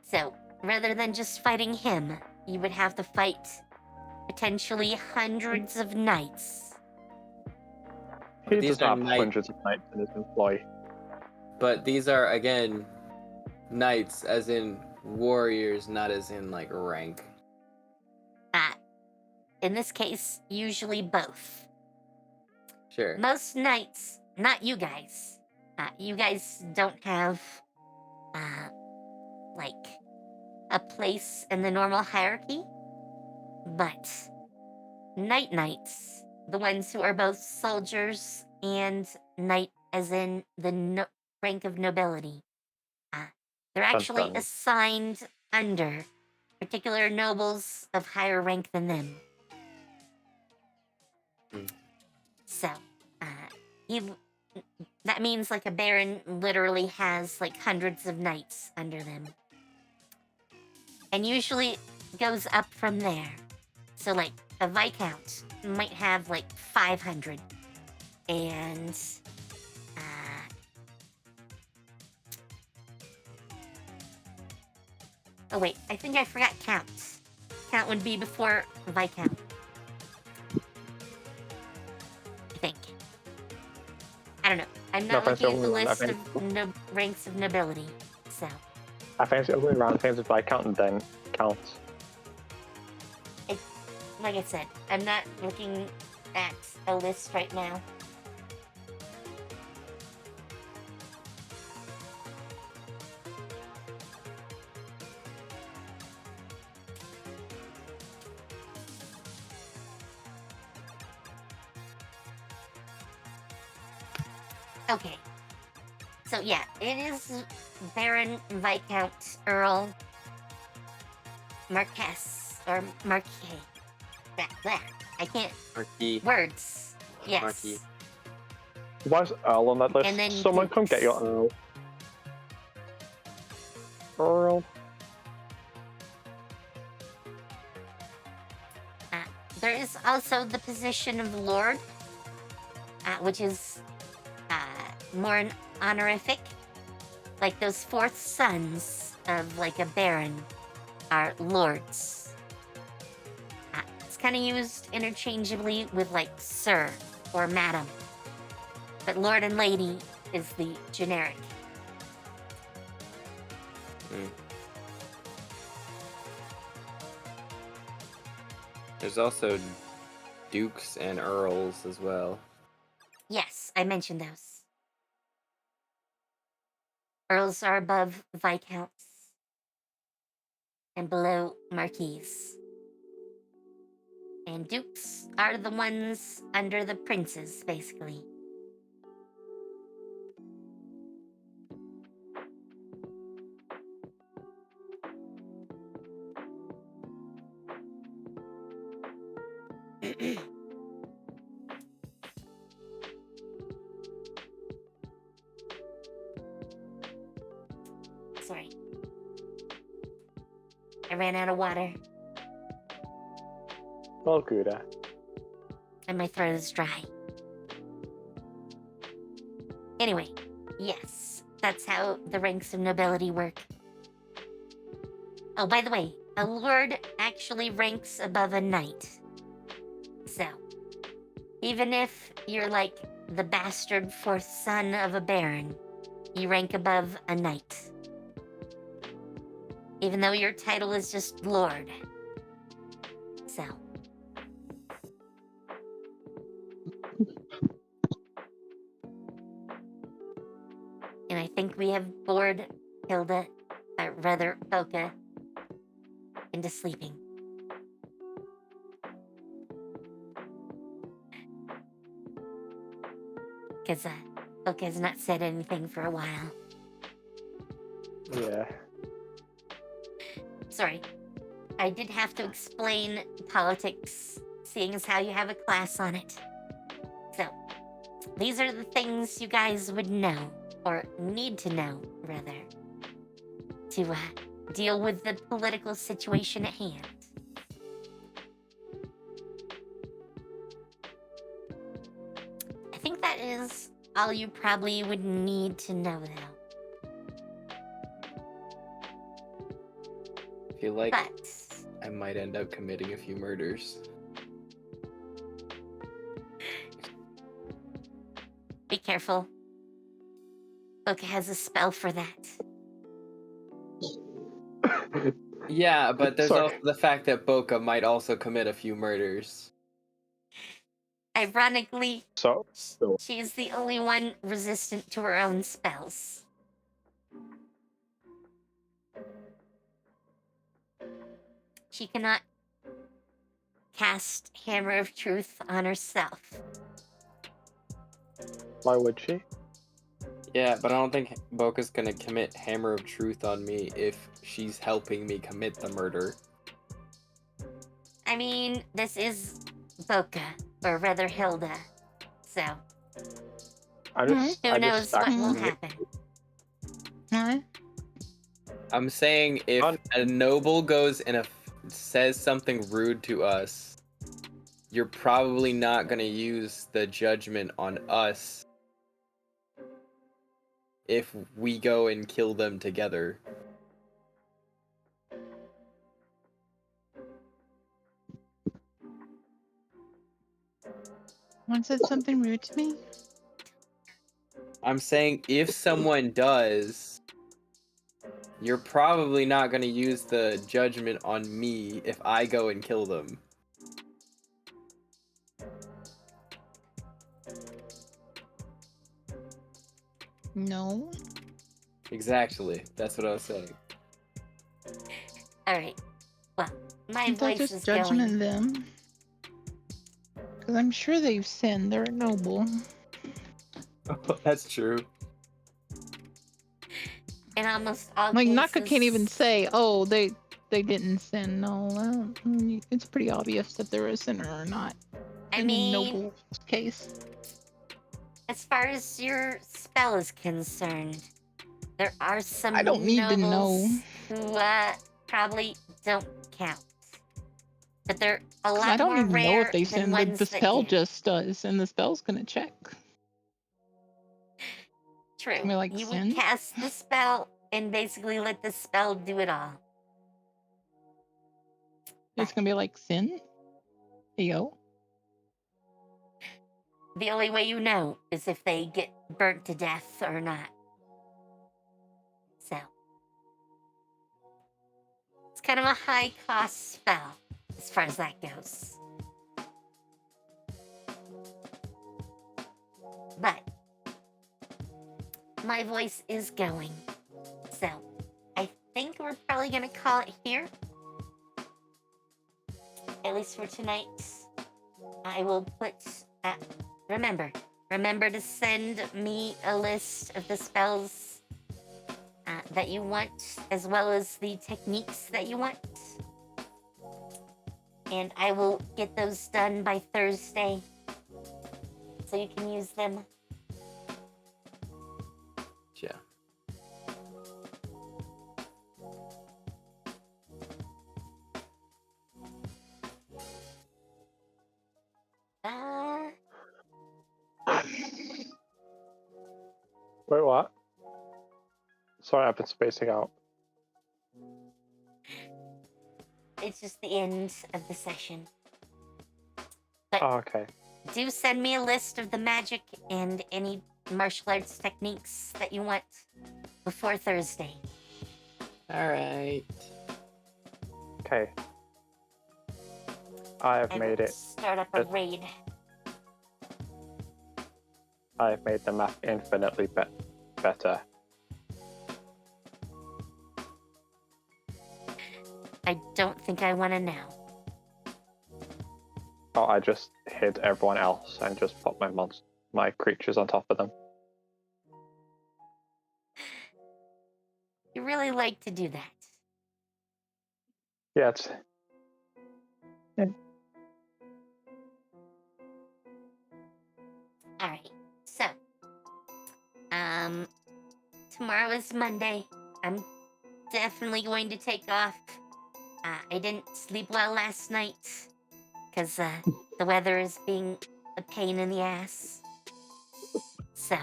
So, rather than just fighting him, you would have to fight potentially hundreds of knights. He does not have hundreds of knights in his employ. But these are, again, knights, as in warriors, not as in, like, rank. In this case, usually both. Sure. Most knights, not you guys. You guys don't have, like, a place in the normal hierarchy. But knights, the ones who are both soldiers and knight as in the rank of nobility, they're actually assigned under particular nobles of higher rank than them. So, That means like a baron literally has like hundreds of knights under them. And usually goes up from there. So like a viscount might have like 500. And oh wait, I think I forgot count. Count would be before viscount. I think. I don't know. I'm not No, that's looking at the the only one. I list think- of ranks of nobility, so. I think it's the other way around. I think it's by count and then counts. Like I said, I'm not looking at a list right now. Okay. So yeah, it is Baron, Viscount, Earl, Marquess, or Marquis. That. I can't. Marquis. Words. Yes. Marquis. Why's Earl on that list? And then Someone come get your Earl. Earl. There is also the position of Lord, which is more honorific. Like those fourth sons of like a baron are lords. It's kind of used interchangeably with like sir or madam. But lord and lady is the generic. There's also dukes and earls as well. Yes, I mentioned those. Earls are above viscounts and below marquises. And dukes are the ones under the princes, basically. Sorry. I ran out of water. All good. And my throat is dry. Anyway, yes, that's how the ranks of nobility work. Oh, by the way, a lord actually ranks above a knight. So, even if you're like the bastard fourth son of a baron, you rank above a knight. Even though your title is just lord. So. And I think we have bored Hilda, or rather Boca, into sleeping. Because Boca has not said anything for a while. Yeah. Sorry. I did have to explain politics, seeing as how you have a class on it. So, these are the things you guys would know, or need to know, rather, to deal with the political situation at hand. I think that is all you probably would need to know, though. I feel like But I might end up committing a few murders. be careful. Boca has a spell for that. Yeah, but there's Sorry. also the fact that Boca might also commit a few murders. Ironically, So, she is the only one resistant to her own spells. She cannot cast Hammer of Truth on herself. why would she? Yeah, but I don't think Boca's gonna commit Hammer of Truth on me if she's helping me commit the murder. I mean, this is Boca, or rather Hilda, so... Who knows what will happen? Huh? I'm saying if a noble goes and says something rude to us, you're probably not going to use the judgment on us if we go and kill them together. One said something rude to me? I'm saying if someone does, you're probably not going to use the judgment on me if I go and kill them. No. Exactly. That's what I was saying. Alright. Well, my I thought voice just is judgment going. them. Because I'm sure they've sinned. They're noble. That's true. In almost all Like, cases... Naka can't even say, oh, they didn't sin. No, it's pretty obvious that they're a sinner or not. I in mean, Noble's case. As far as your spell is concerned, there are some I don't need to know. who probably don't count. But they're a lot I don't more need to know rare if they than sin. ones The that spell do. just does, and the spell's gonna check. True. I mean, like, You sin? would cast the spell and basically let the spell do it all. It's gonna be like sin? Hey, yo. The only way you know is if they get burnt to death or not. So. It's kind of a high cost spell as far as that goes. But my voice is going. So I think we're probably gonna call it here. At least for tonight. I will put remember to send me a list of the spells that you want, as well as the techniques that you want. And I will get those done by Thursday, so you can use them. Yeah. Wait, what? Sorry, I've been spacing out. It's just the end of the session. But Oh, okay. do send me a list of the magic and any martial arts techniques that you want before Thursday. Alright. Okay. I have made it. Start up a raid. I have made the map infinitely better. I don't think I want to know. Oh, I just hid everyone else and just put my creatures on top of them. You really like to do that. Yeah, it's... Alright, so tomorrow is Monday. I'm definitely going to take off. I didn't sleep well last night because the weather is being a pain in the ass. So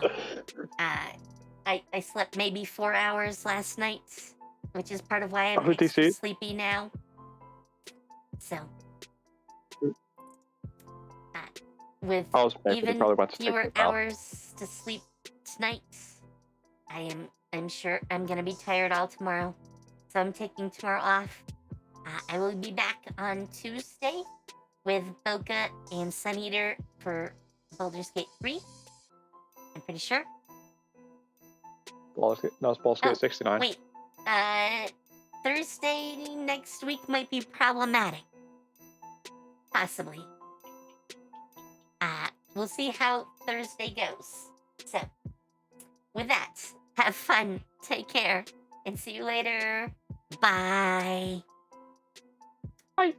I slept maybe 4 hours last night, which is part of why I'm extra sleepy now. So with even fewer hours to sleep tonight, I'm sure I'm gonna be tired all tomorrow. So I'm taking tomorrow off. I will be back on Tuesday with Boca and Sun Eater for Baldur's Gate 3. I'm pretty sure. Baldur's Gate 69. Wait, Thursday next week might be problematic. Possibly. We'll see how Thursday goes. So, with that, have fun, take care, and see you later. Bye. Bye.